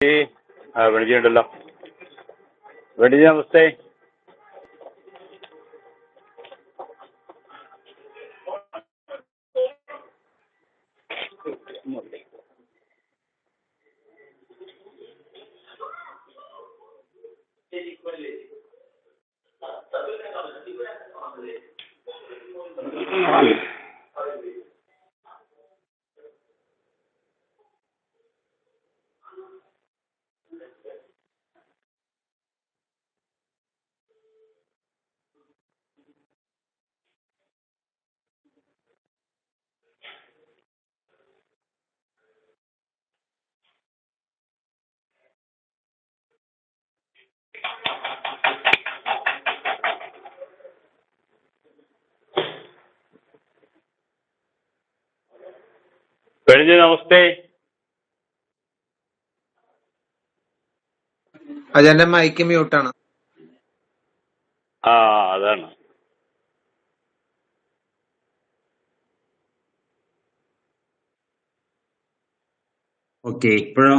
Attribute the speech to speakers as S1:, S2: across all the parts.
S1: വെണിജിയുണ്ടല്ലോ. വെണിജി നമസ്തേ. വെണിജി നമസ്തേ.
S2: അജന്റെ mic മ്യൂട്ടാണ്.
S1: അതാണ്.
S3: Okay, ഇപ്പോഴോ?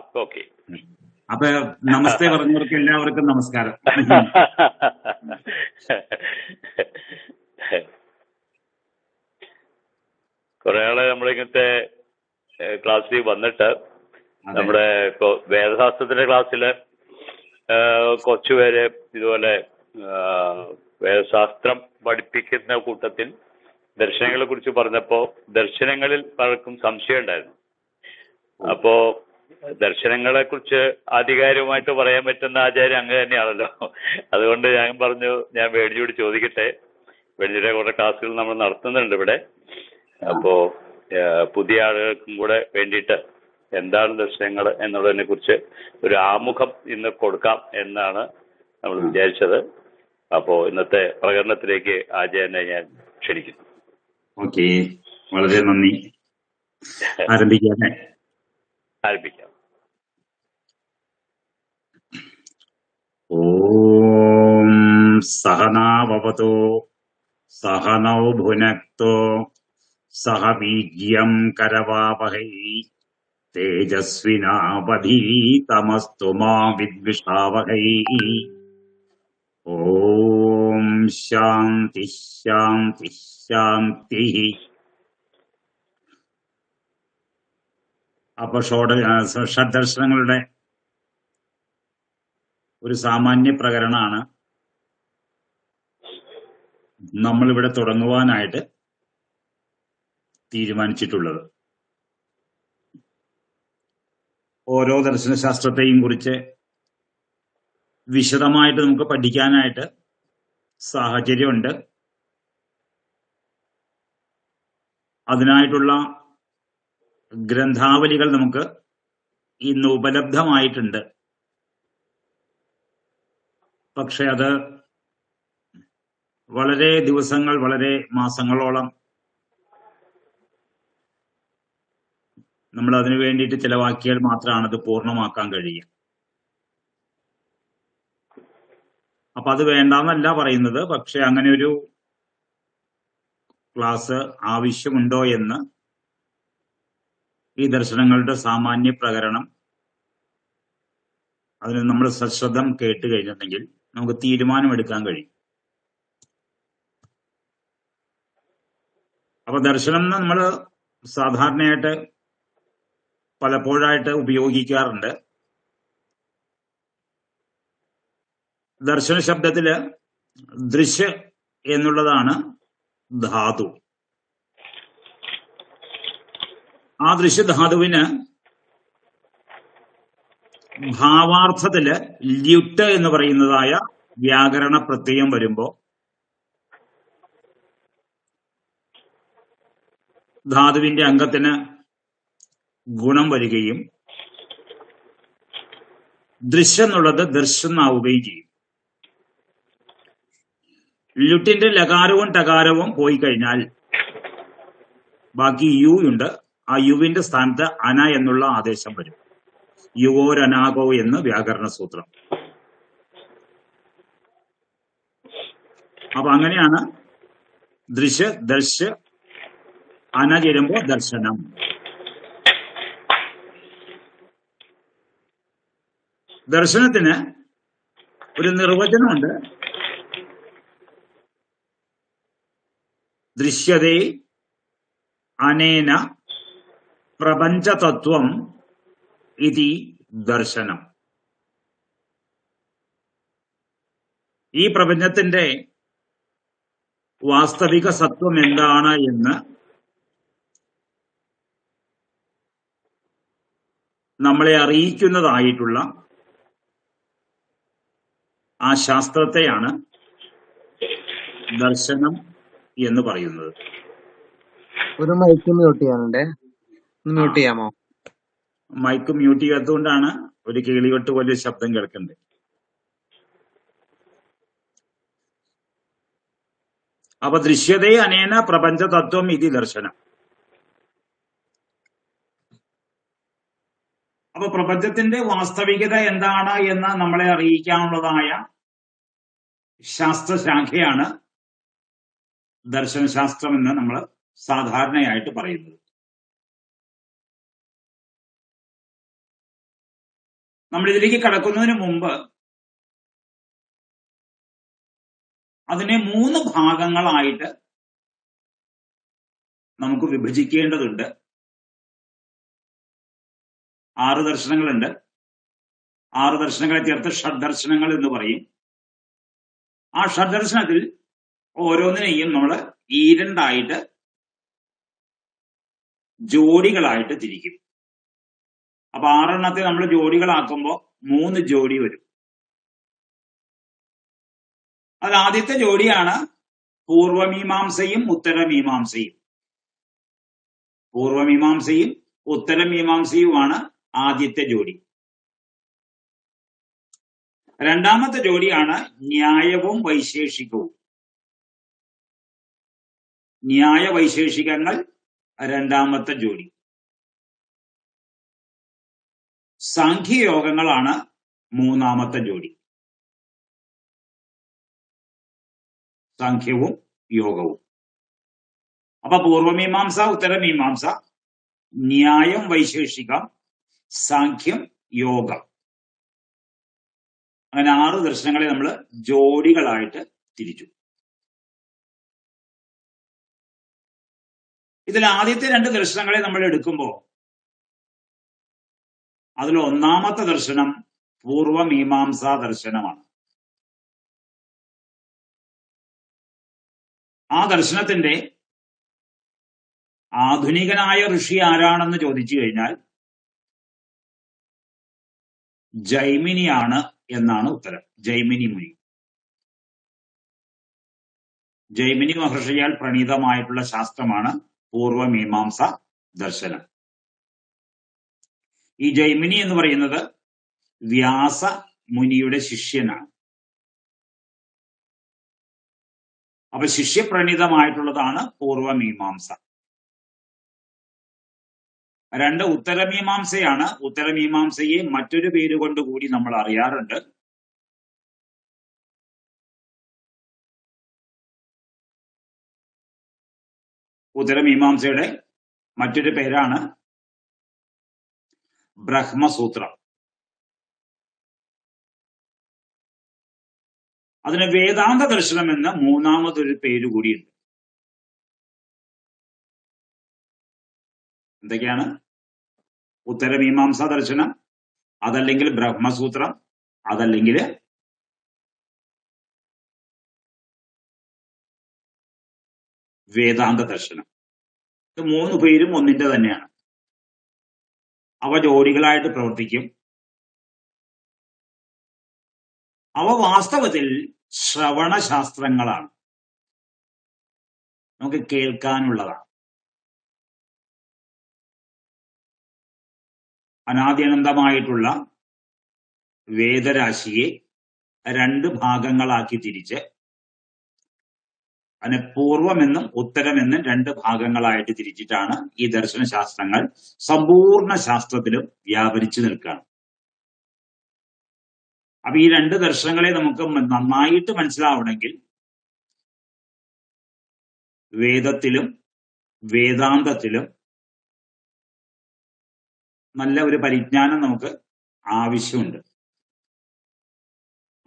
S1: ഇപ്പൊ ഓക്കെ.
S3: അപ്പൊ നമസ്തേ പറഞ്ഞവർക്ക് എല്ലാവർക്കും നമസ്കാരം.
S1: കുറെ ആള് നമ്മളിങ്ങനത്തെ ക്ലാസ്സിൽ വന്നിട്ട് നമ്മുടെ ഇപ്പൊ വേദശാസ്ത്രത്തിന്റെ ക്ലാസ്സില് കുറച്ചുപേര് ഇതുപോലെ വേദശാസ്ത്രം പഠിപ്പിക്കുന്ന കൂട്ടത്തിൽ ദർശനങ്ങളെ കുറിച്ച് പറഞ്ഞപ്പോ ദർശനങ്ങളിൽ പലർക്കും സംശയം ഉണ്ടായിരുന്നു. അപ്പോ ദർശനങ്ങളെ കുറിച്ച് ആധികാരികമായിട്ട് പറയാൻ പറ്റുന്ന ആചാര്യം അങ്ങ് തന്നെയാണല്ലോ. അതുകൊണ്ട് ഞാൻ പറഞ്ഞു, ഞാൻ വേണിജിയോട് ചോദിക്കട്ടെ. വേണിജിയുടെ കുറെ ക്ലാസ്സുകൾ നമ്മൾ നടത്തുന്നുണ്ട് ഇവിടെ. അപ്പോ പുതിയ ആളുകൾക്കും കൂടെ വേണ്ടിയിട്ട് എന്താണ് ദർശനങ്ങൾ എന്നുള്ളതിനെ കുറിച്ച് ഒരു ആമുഖം ഇന്ന് കൊടുക്കാം എന്നാണ് നമ്മൾ വിചാരിച്ചത്. അപ്പോ ഇന്നത്തെ പ്രകടനത്തിലേക്ക് ആചാര്യനെ ഞാൻ ക്ഷണിക്കുന്നു.
S3: ഓക്കെ, വളരെ നന്ദി. ആരംഭിക്കാം. ഓം സഹനാവവതോ സഹനൗ ഭുനക്തോ സഹ വീര്യം കരവാവഹൈ തേജസ്വിനാവധീതമസ്തു മാ വിദ്വിഷാവഹൈ. ഓം ശാന്തി ശാന്തി ശാന്തി. അപ്പൊ ഷഡ്ദർശനങ്ങളുടെ ഒരു സാമാന്യ പ്രകരണമാണ് നമ്മളിവിടെ തുടങ്ങുവാനായിട്ട് തീരുമാനിച്ചിട്ടുള്ളത്. ഓരോ ദർശനശാസ്ത്രത്തെയും കുറിച്ച് വിശദമായിട്ട് നമുക്ക് പഠിക്കാനായിട്ട് സാഹചര്യമുണ്ട്. അതിനായിട്ടുള്ള ഗ്രന്ഥാവലികൾ നമുക്ക് ഇന്ന് ഉപലബ്ധമായിട്ടുണ്ട്. പക്ഷെ അത് വളരെ ദിവസങ്ങൾ, വളരെ മാസങ്ങളോളം നമ്മൾ അതിനു വേണ്ടിയിട്ട് ചിലവാക്കിയാൽ മാത്രമാണ് അത് പൂർണ്ണമാക്കാൻ കഴിയുക. അപ്പൊ അത് വേണ്ടാന്നല്ല പറയുന്നത്. പക്ഷെ അങ്ങനെ ഒരു ക്ലാസ് ആവശ്യമുണ്ടോ എന്ന് ഈ ദർശനങ്ങളുടെ സാമാന്യ പ്രകരണം അതിന് നമ്മൾ സശ്രദ്ധം കേട്ട് കഴിഞ്ഞിട്ടുണ്ടെങ്കിൽ നമുക്ക് തീരുമാനമെടുക്കാൻ കഴിയും. അപ്പൊ ദർശനം നമ്മൾ സാധാരണയായിട്ട് പലപ്പോഴായിട്ട് ഉപയോഗിക്കാറുണ്ട്. ദർശന ശബ്ദത്തില് ദൃശ്യ എന്നുള്ളതാണ് ധാതു. ആ ദൃശ്യധാതുവിന് ഭാവാർത്ഥത്തില് ല്യുട്ട് എന്ന് പറയുന്നതായ വ്യാകരണ പ്രത്യയം വരുമ്പോ ധാതുവിന്റെ അംഗത്തിന് ഗുണം വരികയും ദൃശ്യം എന്നുള്ളത് ദർശനാവുകയും ചെയ്യും. ലുട്ടിന്റെ ലകാരവും ടകാരവും പോയി കഴിഞ്ഞാൽ ബാക്കി യു ഉണ്ട്. ആ യുവിന്റെ സ്ഥാനത്ത് അന എന്നുള്ള ആദേശം വരും. യുവോരനാഗോ എന്ന് വ്യാകരണ സൂത്രം. അപ്പൊ അങ്ങനെയാണ് ദൃശ്യ ദർശ് അന ചേരുമ്പോ ദർശനം. ദർശനത്തിന് ഒരു നിർവചനമുണ്ട്. ദൃശ്യതേ അനേന പ്രപഞ്ചതത്വം ഇതി ദർശനം. ഈ പ്രപഞ്ചത്തിന്റെ വാസ്തവിക സത്വം എന്താണ് എന്ന് നമ്മളെ അറിയിക്കുന്നതായിട്ടുള്ള ആ ശാസ്ത്രത്തെയാണ് ദർശനം എന്ന് പറയുന്നത്.
S2: ഒരു മൈക്ക് മ്യൂട്ട് ചെയ്യാനുണ്ടേ, ഒന്ന് മ്യൂട്ട് ചെയ്യാമോ?
S3: മൈക്ക് മ്യൂട്ട് ചെയ്യാത്തതുകൊണ്ടാണ് ഒരു കിളിവെട്ട് പോലെ ശബ്ദം കേൾക്കുന്നത്. അപ്പൊ ദൃശ്യതേ അനേന പ്രപഞ്ചതത്വം ഇതി ദർശനം. അപ്പൊ പ്രപഞ്ചത്തിന്റെ വാസ്തവികത എന്താണ് എന്ന് നമ്മളെ അറിയിക്കാനുള്ളതായ ശാസ്ത്രശാഖയാണ് ദർശനശാസ്ത്രം എന്ന് നമ്മൾ സാധാരണയായിട്ട് പറയുന്നത്. നമ്മൾ ഇതിലേക്ക് കടക്കുന്നതിന് മുമ്പ് അതിനെ 3 ഭാഗങ്ങളായിട്ട് നമുക്ക് വിഭജിക്കേണ്ടതുണ്ട്. 6 ദർശനങ്ങളുണ്ട്. 6 ദർശനങ്ങളെ ചേർത്ത് ഷഡ്ദർശനങ്ങൾ എന്ന് പറയും. ആ ഷഡ്ദർശനത്തിൽ ഓരോന്നിനെയും നമ്മൾ ഈരണ്ടായിട്ട് ജോഡികളായിട്ട് തിരിക്കും. അപ്പൊ 6 എണ്ണത്തെ നമ്മൾ ജോഡികളാക്കുമ്പോൾ 3 ജോഡി വരും. അതിൽ ആദ്യത്തെ ജോഡിയാണ് പൂർവമീമാംസയും ഉത്തരമീമാംസയും. പൂർവമീമാംസയും ഉത്തരമീമാംസയുമാണ് ആദ്യത്തെ ജോഡി. രണ്ടാമത്തെ ജോഡിയാണ് ന്യായവും വൈശേഷികവും. ന്യായ വൈശേഷികങ്ങൾ രണ്ടാമത്തെ ജോഡി. സാഖ്യയോഗങ്ങളാണ് മൂന്നാമത്തെ ജോഡി. സാഖ്യവും യോഗവും. അപ്പൊ പൂർവമീമാംസ, ഉത്തരമീമാംസ, ന്യായം, വൈശേഷികം, സാഖ്യം, യോഗം. അങ്ങനെ 6 ദർശനങ്ങളെ നമ്മൾ ജോഡികളായിട്ട് തിരിച്ചു. ഇതിൽ ആദ്യത്തെ 2 ദർശനങ്ങളെ നമ്മൾ എടുക്കുമ്പോൾ അതിൽ ഒന്നാമത്തെ ദർശനം പൂർവമീമാംസാ ദർശനമാണ്. ആ ദർശനത്തിന്റെ ആധുനികനായ ഋഷി ആരാണെന്ന് ചോദിച്ചു കഴിഞ്ഞാൽ ജൈമിനിയാണ് എന്നാണ് ഉത്തരം. ജൈമിനി മുനി. ജൈമിനി മഹർഷിയാൽ പ്രണീതമായിട്ടുള്ള ശാസ്ത്രമാണ് പൂർവമീമാംസ ദർശനം. ഈ ജൈമിനി എന്ന് പറയുന്നത് വ്യാസ മുനിയുടെ ശിഷ്യനാണ്. അപ്പൊ ശിഷ്യപ്രണീതമായിട്ടുള്ളതാണ് പൂർവമീമാംസ. 2 ഉത്തരമീമാംസയാണ്. ഉത്തരമീമാംസയെ മറ്റൊരു പേരുകൊണ്ട് കൂടി നമ്മൾ അറിയാറുണ്ട്. ഉത്തരമീമാംസയുടെ മറ്റൊരു പേരാണ് ബ്രഹ്മസൂത്രം. അതിന് വേദാന്ത ദർശനം എന്ന മൂന്നാമതൊരു പേര് കൂടിയുണ്ട്. എന്തൊക്കെയാണ്? ഉത്തരമീമാംസ ദർശനം, അതല്ലെങ്കിൽ ബ്രഹ്മസൂത്രം, അതല്ലെങ്കിൽ വേദാന്ത ദർശനം. ഇത് 3 പേരും ഒന്നിന്റെ തന്നെയാണ്. അവ ജോഡികളായിട്ട് പ്രവർത്തിക്കും. അവ വാസ്തവത്തിൽ ശ്രവണശാസ്ത്രങ്ങളാണ്. നമുക്ക് കേൾക്കാനുള്ളതാണ്. അനാദ്യനന്തമായിട്ടുള്ള വേദരാശിയെ 2 ഭാഗങ്ങളാക്കി തിരിച്ച് അതിനെ പൂർവമെന്നും ഉത്തരമെന്നും 2 ഭാഗങ്ങളായിട്ട് തിരിച്ചിട്ടാണ് ഈ ദർശനശാസ്ത്രങ്ങൾ സമ്പൂർണ്ണ ശാസ്ത്രത്തിലും വ്യാപരിച്ചു നിൽക്കുകയാണ്. അപ്പൊ ഈ 2 ദർശനങ്ങളെ നമുക്ക് നന്നായിട്ട് മനസ്സിലാവണമെങ്കിൽ വേദത്തിലും വേദാന്തത്തിലും നല്ല ഒരു പരിജ്ഞാനം നമുക്ക് ആവശ്യമുണ്ട്.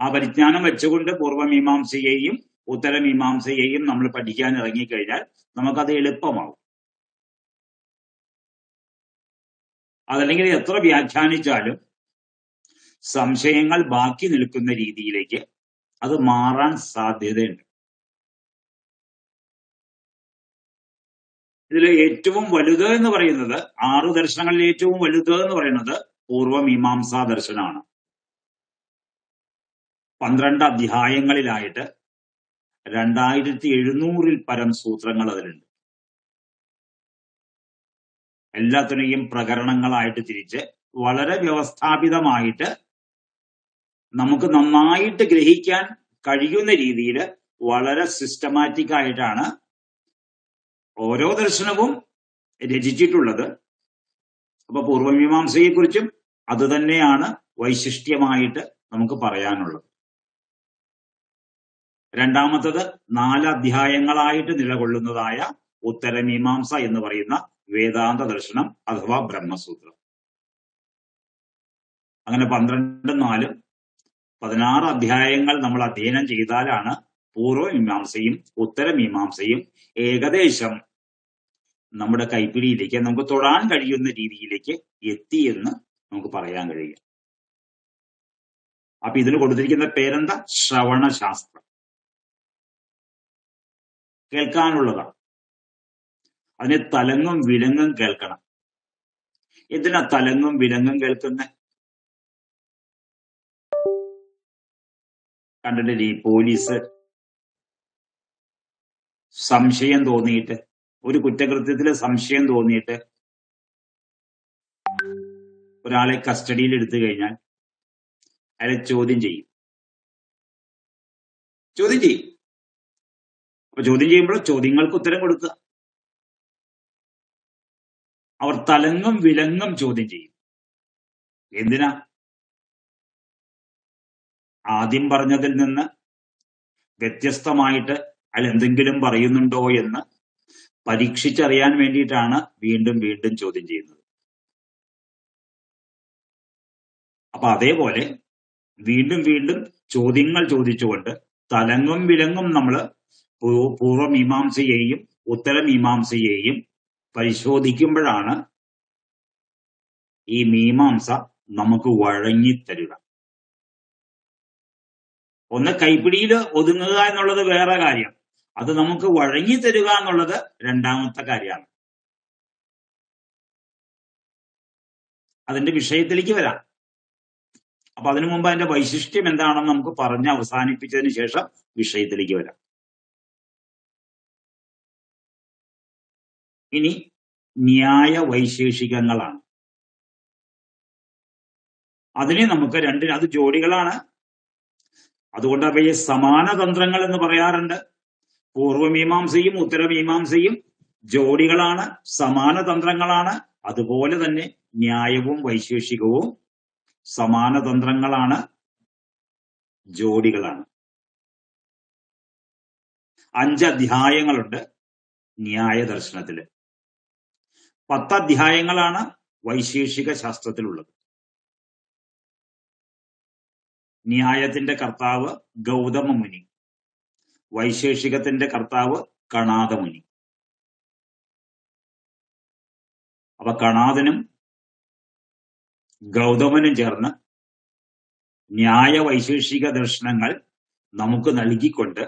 S3: ആ പരിജ്ഞാനം വെച്ചുകൊണ്ട് പൂർവ്വമീമാംസയെയും ഉത്തരമീമാംസയെയും നമ്മൾ പഠിക്കാൻ ഇറങ്ങിക്കഴിഞ്ഞാൽ നമുക്കത് എളുപ്പമാവും. അതല്ലെങ്കിൽ എത്ര വ്യാഖ്യാനിച്ചാലും സംശയങ്ങൾ ബാക്കി നിൽക്കുന്ന രീതിയിലേക്ക് അത് മാറാൻ സാധ്യതയുണ്ട്. ഇതിൽ ഏറ്റവും വലുത് എന്ന് പറയുന്നത്, 6 ദർശനങ്ങളിൽ ഏറ്റവും വലുത് എന്ന് പറയുന്നത് പൂർവ്വമീമാംസാ ദർശനമാണ്. 12 അധ്യായങ്ങളിലായിട്ട് 2700-ൽ പരം സൂത്രങ്ങൾ അതിലുണ്ട്. എല്ലാത്തിനെയും പ്രകരണങ്ങളായിട്ട് തിരിച്ച് വളരെ വ്യവസ്ഥാപിതമായിട്ട് നമുക്ക് നന്നായിട്ട് ഗ്രഹിക്കാൻ കഴിയുന്ന രീതിയിൽ വളരെ സിസ്റ്റമാറ്റിക് ആയിട്ടാണ് ഓരോ ദർശനവും രചിച്ചിട്ടുള്ളത്. അപ്പൊ പൂർവ്വമീമാംസയെക്കുറിച്ചും അത് തന്നെയാണ് വൈശിഷ്ട്യമായിട്ട് നമുക്ക് പറയാനുള്ളത്. രണ്ടാമത്തത് 4 അധ്യായങ്ങളായിട്ട് നിലകൊള്ളുന്നതായ ഉത്തരമീമാംസ എന്ന് പറയുന്ന വേദാന്ത ദർശനം അഥവാ ബ്രഹ്മസൂത്രം. അങ്ങനെ 12-4 16 അധ്യായങ്ങൾ നമ്മൾ അധ്യയനം ചെയ്താലാണ് പൂർവ്വമീമാംസയും ഉത്തരമീമാംസയും ഏകദേശം നമ്മുടെ കൈപ്പിടിയിലേക്ക് നമുക്ക് തൊടാൻ കഴിയുന്ന രീതിയിലേക്ക് എത്തിയെന്ന് നമുക്ക് പറയാൻ കഴിയും. അപ്പൊ ഇതിന് കൊടുത്തിരിക്കുന്ന പേരെന്താ? ശ്രവണശാസ്ത്രം. കേൾക്കാനുള്ളതാണ്. അതിന് തലങ്ങും വിലങ്ങും കേൾക്കണം. എന്തിനാ തലങ്ങും വിലങ്ങും കേൾക്കുന്നത്? കണ്ടിട്ടില്ലേ ഈ പോലീസ് സംശയം തോന്നിയിട്ട്, ഒരു കുറ്റകൃത്യത്തിൽ സംശയം തോന്നിയിട്ട് ഒരാളെ കസ്റ്റഡിയിൽ എടുത്തു കഴിഞ്ഞാൽ അയാളെ ചോദ്യം ചെയ്യും. അപ്പൊ ചോദ്യം ചെയ്യുമ്പോൾ ചോദ്യങ്ങൾക്ക് ഉത്തരം കൊടുക്കുക. അവർ തലങ്ങും വിലങ്ങും ചോദ്യം ചെയ്യും. എന്തിനാ? ആദ്യം പറഞ്ഞതിൽ നിന്ന് വ്യത്യസ്തമായിട്ട് അയാൾ എന്തെങ്കിലും പറയുന്നുണ്ടോ എന്ന് പരീക്ഷിച്ചറിയാൻ വേണ്ടിയിട്ടാണ് വീണ്ടും വീണ്ടും ചോദ്യം ചെയ്യുന്നത്. അപ്പൊ അതേപോലെ വീണ്ടും വീണ്ടും ചോദ്യങ്ങൾ ചോദിച്ചുകൊണ്ട് തലങ്ങും വിലങ്ങും നമ്മൾ പൂർവ്വമീമാംസയെയും ഉത്തരമീമാംസയെയും പരിശോധിക്കുമ്പോഴാണ് ഈ മീമാംസ നമുക്ക് വഴങ്ങിത്തരിക. ഒന്ന് കൈപ്പിടിയിൽ ഒതുങ്ങുക എന്നുള്ളത് വേറെ കാര്യം, അത് നമുക്ക് വഴങ്ങിത്തരിക എന്നുള്ളത് രണ്ടാമത്തെ കാര്യമാണ്. അതിന്റെ വിഷയത്തിലേക്ക് വരാം. അപ്പൊ അതിനു മുമ്പ് അതിന്റെ വൈശിഷ്ട്യം എന്താണെന്ന് നമുക്ക് പറഞ്ഞ് അവസാനിപ്പിച്ചതിന് ശേഷം വിഷയത്തിലേക്ക് വരാം. ഇനി ന്യായ വൈശേഷികങ്ങളാണ്. അതിനെ നമുക്ക് അത് ജോഡികളാണ്. അതുകൊണ്ട് അവയെ സമാനതന്ത്രങ്ങൾ എന്ന് പറയാറുണ്ട്. പൂർവ്വമീമാംസയും ഉത്തരമീമാംസയും ജോഡികളാണ്, സമാനതന്ത്രങ്ങളാണ്. അതുപോലെ തന്നെ ന്യായവും വൈശേഷികവും സമാനതന്ത്രങ്ങളാണ്, ജോഡികളാണ്. 5 അധ്യായങ്ങളുണ്ട് ന്യായ ദർശനത്തില്. 10 അധ്യായങ്ങളാണ് വൈശേഷിക ശാസ്ത്രത്തിലുള്ളത്. ന്യായത്തിന്റെ കർത്താവ് ഗൗതമ മുനി, വൈശേഷികത്തിന്റെ കർത്താവ് കണാദ മുനി. അപ്പൊ കണാദനും ഗൗതമനും ചേർന്ന് ന്യായ വൈശേഷിക ദർശനങ്ങൾ നമുക്ക് നൽകിക്കൊണ്ട്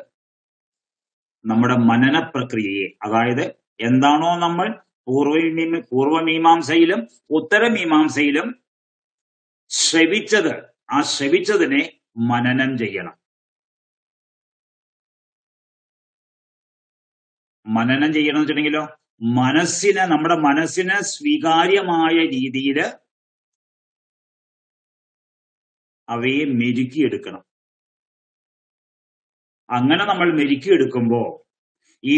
S3: നമ്മുടെ മനന പ്രക്രിയയെ, അതായത് എന്താണോ നമ്മൾ പൂർവ്വമീമാംസയിലും ഉത്തരമീമാംസയിലും ശ്രവിച്ചത്, ആ ശ്രവിച്ചതിനെ മനനം ചെയ്യണം. മനനം ചെയ്യണം എന്ന് വെച്ചിട്ടുണ്ടെങ്കിലോ, നമ്മുടെ മനസ്സിന് സ്വീകാര്യമായ രീതിയിൽ അവയെ മെരുക്കിയെടുക്കണം. അങ്ങനെ നമ്മൾ മെരുക്കിയെടുക്കുമ്പോ ഈ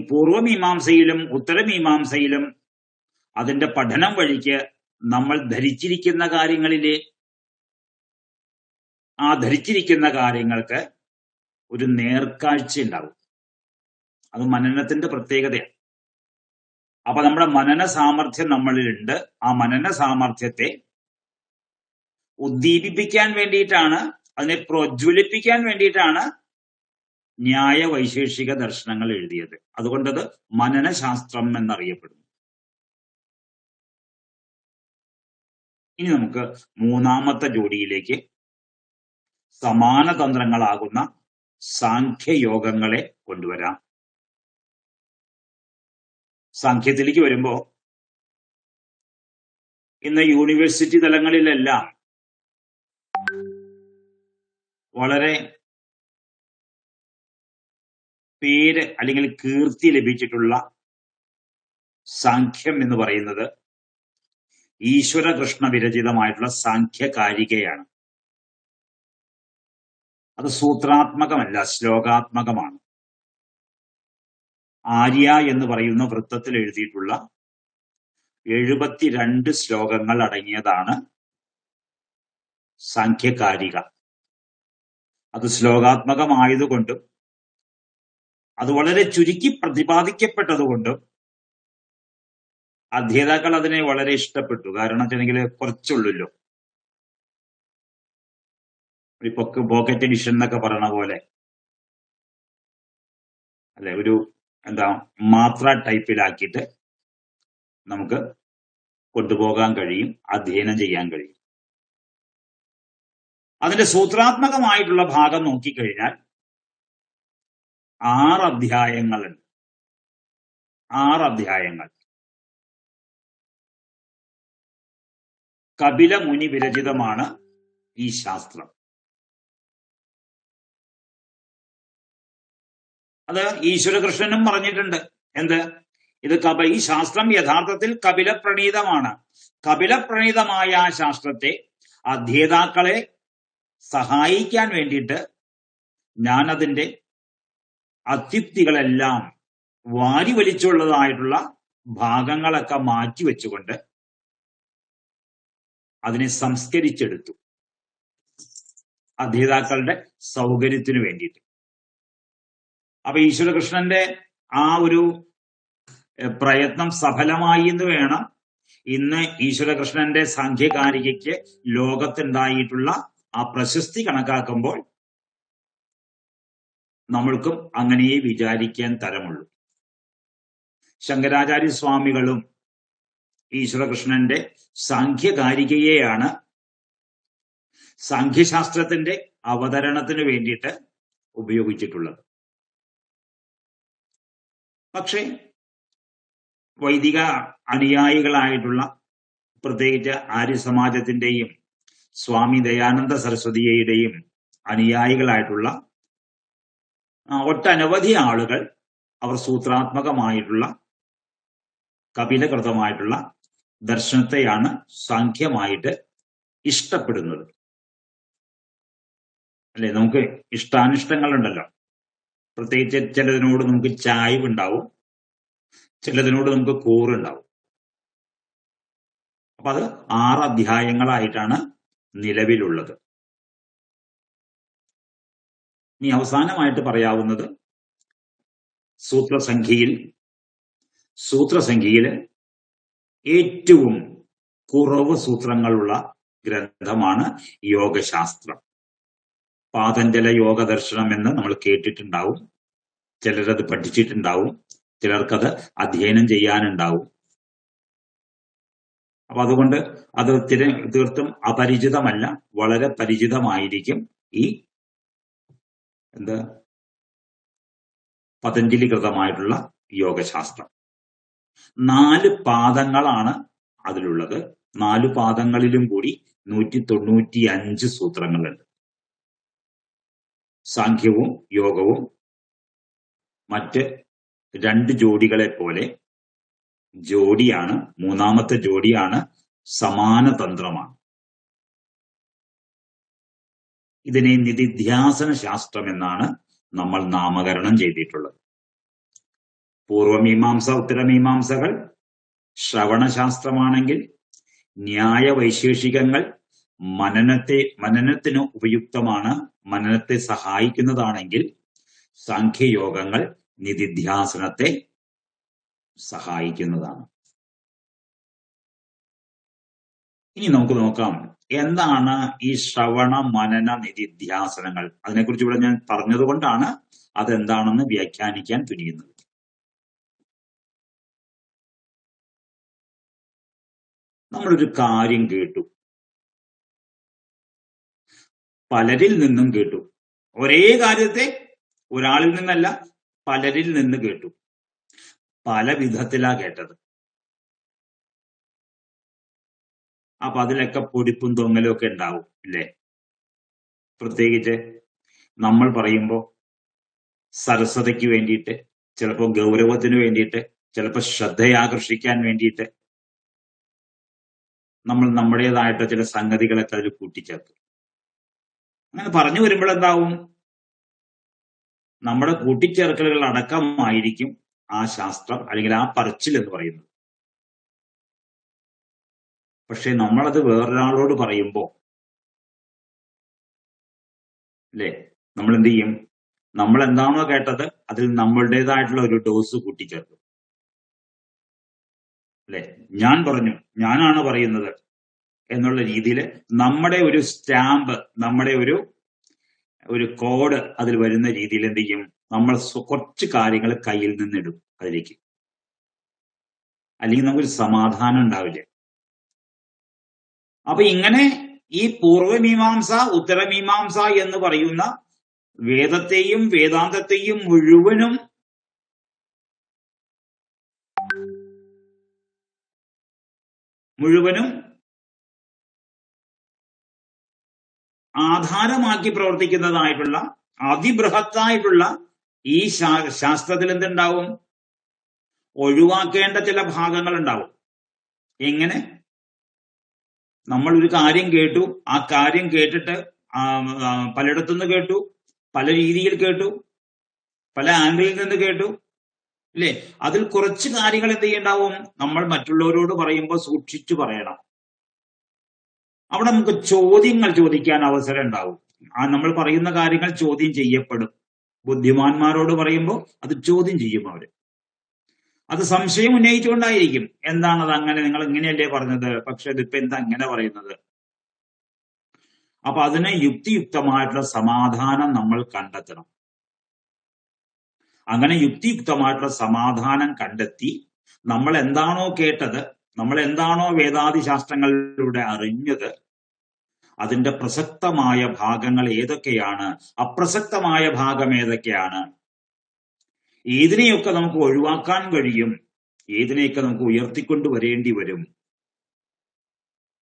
S3: പൂർവ്വമീമാംസയിലും ഉത്തരമീമാംസയിലും അതിന്റെ പഠനം വഴിക്ക് നമ്മൾ ധരിച്ചിരിക്കുന്ന കാര്യങ്ങളിലെ ആ ധരിച്ചിരിക്കുന്ന കാര്യങ്ങൾക്ക് ഒരു നേർക്കാഴ്ച ഉണ്ടാവും. അത് മനനത്തിന്റെ പ്രത്യേകതയാണ്. അപ്പൊ നമ്മുടെ മനന സാമർഥ്യം നമ്മളിലുണ്ട്. ആ മനന സാമർഥ്യത്തെ ഉദ്ദീപിപ്പിക്കാൻ വേണ്ടിയിട്ടാണ് അതിനെ പ്രോജ്വലിപ്പിക്കാൻ വേണ്ടിയിട്ടാണ് ന്യായ വൈശേഷിക ദർശനങ്ങൾ എഴുതിയത്. അതുകൊണ്ടത് മനനശാസ്ത്രം എന്നറിയപ്പെടുന്നു. ഇനി നമുക്ക് മൂന്നാമത്തെ ജോഡിയിലേക്ക് സമാന തന്ത്രങ്ങളാകുന്ന സാഖ്യയോഗങ്ങളെ കൊണ്ടുവരാം. സാഖ്യത്തിലേക്ക് വരുമ്പോ ഇന്ന് യൂണിവേഴ്സിറ്റി തലങ്ങളിലെല്ലാം വളരെ പേര് അല്ലെങ്കിൽ കീർത്തി ലഭിച്ചിട്ടുള്ള സാഖ്യം എന്ന് പറയുന്നത് ഈശ്വരകൃഷ്ണ വിരചിതമായിട്ടുള്ള സാഖ്യകാരികയാണ്. അത് സൂത്രാത്മകമല്ല, ശ്ലോകാത്മകമാണ്. ആര്യ എന്ന് പറയുന്ന വൃത്തത്തിൽ എഴുതിയിട്ടുള്ള 72 ശ്ലോകങ്ങൾ അടങ്ങിയതാണ് സാഖ്യകാരിക. അത് ശ്ലോകാത്മകമായതുകൊണ്ടും അത് വളരെ ചുരുക്കി പ്രതിപാദിക്കപ്പെട്ടതുകൊണ്ടും അധ്യേതാക്കൾ അതിനെ വളരെ ഇഷ്ടപ്പെട്ടു. കാരണം വെച്ചിട്ടുണ്ടെങ്കിൽ കുറച്ചുള്ളല്ലോ, ഒരു പോക്കറ്റ് എഡിഷൻ എന്നൊക്കെ പറയണ പോലെ അല്ലെ, ഒരു മാത്ര ടൈപ്പിലാക്കിയിട്ട് നമുക്ക് കൊണ്ടുപോകാൻ കഴിയും, അധ്യയനം ചെയ്യാൻ കഴിയും. അതിന്റെ സൂത്രാത്മകമായിട്ടുള്ള ഭാഗം നോക്കിക്കഴിഞ്ഞാൽ 6 അധ്യായങ്ങളുണ്ട്. 6 അധ്യായങ്ങൾ കപില മുനി വിരചിതമാണ് ഈ ശാസ്ത്രം. അത് ഈശ്വരകൃഷ്ണനും പറഞ്ഞിട്ടുണ്ട്. എന്ത്? ഈ ശാസ്ത്രം യഥാർത്ഥത്തിൽ കപില പ്രണീതമാണ്. കപില പ്രണീതമായ ആ ശാസ്ത്രത്തെ അധ്യേതാക്കളെ സഹായിക്കാൻ വേണ്ടിയിട്ട് ഞാൻ അതിന്റെ അത്യുക്തികളെല്ലാം വാരി വലിച്ചുള്ളതായിട്ടുള്ള ഭാഗങ്ങളൊക്കെ മാറ്റിവെച്ചുകൊണ്ട് അതിനെ സംസ്കരിച്ചെടുത്തു, അധ്യേതാക്കളുടെ സൗകര്യത്തിനു വേണ്ടിയിട്ട്. അപ്പൊ ഈശ്വരകൃഷ്ണന്റെ ആ ഒരു പ്രയത്നം സഫലമായി എന്ന് വേണം ഇന്ന് ഈശ്വരകൃഷ്ണന്റെ സാഖ്യകാരികയ്ക്ക് ലോകത്തുണ്ടായിട്ടുള്ള ആ പ്രശസ്തി കണക്കാക്കുമ്പോൾ നമ്മൾക്കും അങ്ങനെ വിചാരിക്കാൻ തരമുള്ളൂ. ശങ്കരാചാര്യ സ്വാമികളും ഈശ്വരകൃഷ്ണന്റെ സാഖ്യകാരികയെയാണ് സാഖ്യശാസ്ത്രത്തിന്റെ അവതരണത്തിന് വേണ്ടിയിട്ട് ഉപയോഗിച്ചിട്ടുള്ളത്. പക്ഷേ വൈദിക അനുയായികളായിട്ടുള്ള പ്രത്യേകിച്ച് ആര്യസമാജത്തിന്റെയും സ്വാമി ദയാനന്ദ സരസ്വതിയുടെയും അനുയായികളായിട്ടുള്ള ഒട്ടനവധി ആളുകൾ അവർ സൂത്രാത്മകമായിട്ടുള്ള കപിലകൃതമായിട്ടുള്ള ദർശനത്തെയാണ് സാഖ്യമായിട്ട് ഇഷ്ടപ്പെടുന്നത്. അല്ലെ, നമുക്ക് ഇഷ്ടാനിഷ്ടങ്ങളുണ്ടല്ലോ. പ്രത്യേകിച്ച് ചിലതിനോട് നമുക്ക് ചായ്വ് ഉണ്ടാവും, ചിലതിനോട് നമുക്ക് കൂറുണ്ടാവും. അപ്പൊ അത് 6 അധ്യായങ്ങളായിട്ടാണ് നിലവിലുള്ളത്. ഇനി അവസാനമായിട്ട് പറയാവുന്നത് സൂത്രസംഖ്യയിൽ ഏറ്റവും കുറവ് സൂത്രങ്ങളുള്ള ഗ്രന്ഥമാണ് യോഗശാസ്ത്രം. പാതഞ്ജല യോഗ ദർശനം എന്ന് നമ്മൾ കേട്ടിട്ടുണ്ടാവും, ചിലരത് പഠിച്ചിട്ടുണ്ടാവും, ചിലർക്കത് അധ്യയനം ചെയ്യാനുണ്ടാവും. അപ്പൊ അതുകൊണ്ട് അത് തീർത്തും അപരിചിതമല്ല, വളരെ പരിചിതമായിരിക്കും ഈ പതഞ്ജലികൃതമായിട്ടുള്ള യോഗശാസ്ത്രം. 4 പാദങ്ങളാണ് അതിലുള്ളത്. 4 പാദങ്ങളിലും കൂടി 195 സൂത്രങ്ങളുണ്ട്. സാഖ്യവും യോഗവും മറ്റ് 2 ജോഡികളെ പോലെ ജോഡിയാണ്. മൂന്നാമത്തെ ജോഡിയാണ് സമാന തന്ത്രമാണ്. ഇതിനെ നിധിധ്യാസന ശാസ്ത്രം എന്നാണ് നമ്മൾ നാമകരണം ചെയ്തിട്ടുള്ളത്. പൂർവമീമാംസ ഉത്തരമീമാംസകൾ ശ്രവണശാസ്ത്രമാണെങ്കിൽ, ന്യായ വൈശേഷികങ്ങൾ മനനത്തിന് ഉപയുക്തമാണ്, മനനത്തെ സഹായിക്കുന്നതാണെങ്കിൽ, സാഖ്യയോഗങ്ങൾ നിധിധ്യാസനത്തെ സഹായിക്കുന്നതാണ്. ഇനി നമുക്ക് നോക്കാം എന്താണ് ഈ ശ്രവണ മനന നിധിധ്യാസനങ്ങൾ? അതിനെക്കുറിച്ച് ഇവിടെ ഞാൻ പറഞ്ഞതുകൊണ്ടാണ് അതെന്താണെന്ന് വ്യാഖ്യാനിക്കാൻ തുനിയുന്നത്. നമ്മളൊരു കാര്യം കേട്ടു, പലരിൽ നിന്നും കേട്ടു. ഒരേ കാര്യത്തെ ഒരാളിൽ നിന്നല്ല, പലരിൽ നിന്ന് കേട്ടു. പല വിധത്തിലാ കേട്ടത്. അപ്പൊ അതിലൊക്കെ പൊടിപ്പും തൊങ്ങലും ഒക്കെ ഉണ്ടാവും ഇല്ലേ? പ്രത്യേകിച്ച് നമ്മൾ പറയുമ്പോൾ സരസതയ്ക്ക് വേണ്ടിയിട്ട്, ചിലപ്പോൾ ഗൗരവത്തിന് വേണ്ടിയിട്ട്, ചിലപ്പോൾ ശ്രദ്ധയാകർഷിക്കാൻ വേണ്ടിയിട്ട് നമ്മൾ നമ്മുടേതായിട്ട് ചില സംഗതികളൊക്കെ അതിൽ കൂട്ടിച്ചേർക്കും. അങ്ങനെ പറഞ്ഞു വരുമ്പോൾ എന്താവും? നമ്മുടെ കൂട്ടിച്ചേർക്കലുകൾ അടക്കമായിരിക്കും ആ ശാസ്ത്രം അല്ലെങ്കിൽ ആ പറച്ചിൽ എന്ന് പറയുന്നത്. പക്ഷെ നമ്മളത് വേറൊരാളോട് പറയുമ്പോൾ അല്ലേ, നമ്മൾ എന്ത് ചെയ്യും? നമ്മൾ എന്താണോ കേട്ടത് അതിൽ നമ്മളുടേതായിട്ടുള്ള ഒരു ഡോസ് കൂട്ടിച്ചേർക്കും അല്ലെ? ഞാൻ പറഞ്ഞു, ഞാനാണ് പറയുന്നത് എന്നുള്ള രീതിയിൽ നമ്മുടെ ഒരു സ്റ്റാമ്പ്, നമ്മുടെ ഒരു കോഡ് അതിൽ വരുന്ന രീതിയിൽ എന്ത് ചെയ്യും? നമ്മൾ കുറച്ച് കാര്യങ്ങൾ കയ്യിൽ നിന്നിടും അതിലേക്ക്. അല്ലെങ്കിൽ നമുക്കൊരു സമാധാനം ഉണ്ടാവില്ല. അപ്പൊ ഇങ്ങനെ ഈ പൂർവമീമാംസ ഉത്തരമീമാംസ എന്ന് പറയുന്ന വേദത്തെയും വേദാന്തത്തെയും മുഴുവനും ആധാരമാക്കി പ്രവർത്തിക്കുന്നതായിട്ടുള്ള അതിബൃഹത്തായിട്ടുള്ള ഈ ശാസ്ത്രത്തിൽ എന്തുണ്ടാവും? ഒഴിവാക്കേണ്ട ചില ഭാഗങ്ങൾ ഉണ്ടാവും. എങ്ങനെ? നമ്മൾ ഒരു കാര്യം കേട്ടു, ആ കാര്യം കേട്ടിട്ട് പലയിടത്തുനിന്ന് കേട്ടു, പല രീതിയിൽ കേട്ടു, പല ആംഗിളിൽ നിന്ന് കേട്ടു അല്ലേ? അതിൽ കുറച്ച് കാര്യങ്ങൾ എന്ത് ചെയ്യണ്ടാവും? നമ്മൾ മറ്റുള്ളവരോട് പറയുമ്പോൾ സൂക്ഷിച്ചു പറയണം. അവിടെ നമുക്ക് ചോദ്യങ്ങൾ ചോദിക്കാൻ അവസരം ഉണ്ടാവും. നമ്മൾ പറയുന്ന കാര്യങ്ങൾ ചോദ്യം ചെയ്യപ്പെടും. ബുദ്ധിമാന്മാരോട് പറയുമ്പോൾ അത് ചോദ്യം ചെയ്യും അവര്. അത് സംശയം ഉന്നയിച്ചുകൊണ്ടായിരിക്കും. എന്താണത് അങ്ങനെ? നിങ്ങൾ ഇങ്ങനെയല്ലേ പറഞ്ഞത്, പക്ഷെ ഇതിപ്പോ എന്താ ഇങ്ങനെ പറയുന്നത്? അപ്പൊ അതിന് യുക്തിയുക്തമായിട്ടുള്ള സമാധാനം നമ്മൾ കണ്ടെത്തണം. അങ്ങനെ യുക്തിയുക്തമായിട്ടുള്ള സമാധാനം കണ്ടെത്തി നമ്മൾ എന്താണോ കേട്ടത്, നമ്മൾ എന്താണോ വേദാദി ശാസ്ത്രങ്ങളിലൂടെ അറിഞ്ഞത്, അതിന്റെ പ്രസക്തമായ ഭാഗങ്ങൾ ഏതൊക്കെയാണ്, അപ്രസക്തമായ ഭാഗം ഏതൊക്കെയാണ്, ഏതിനെയൊക്കെ നമുക്ക് ഒഴിവാക്കാൻ കഴിയും, ഏതിനെയൊക്കെ നമുക്ക് ഉയർത്തിക്കൊണ്ട് വരേണ്ടി വരും.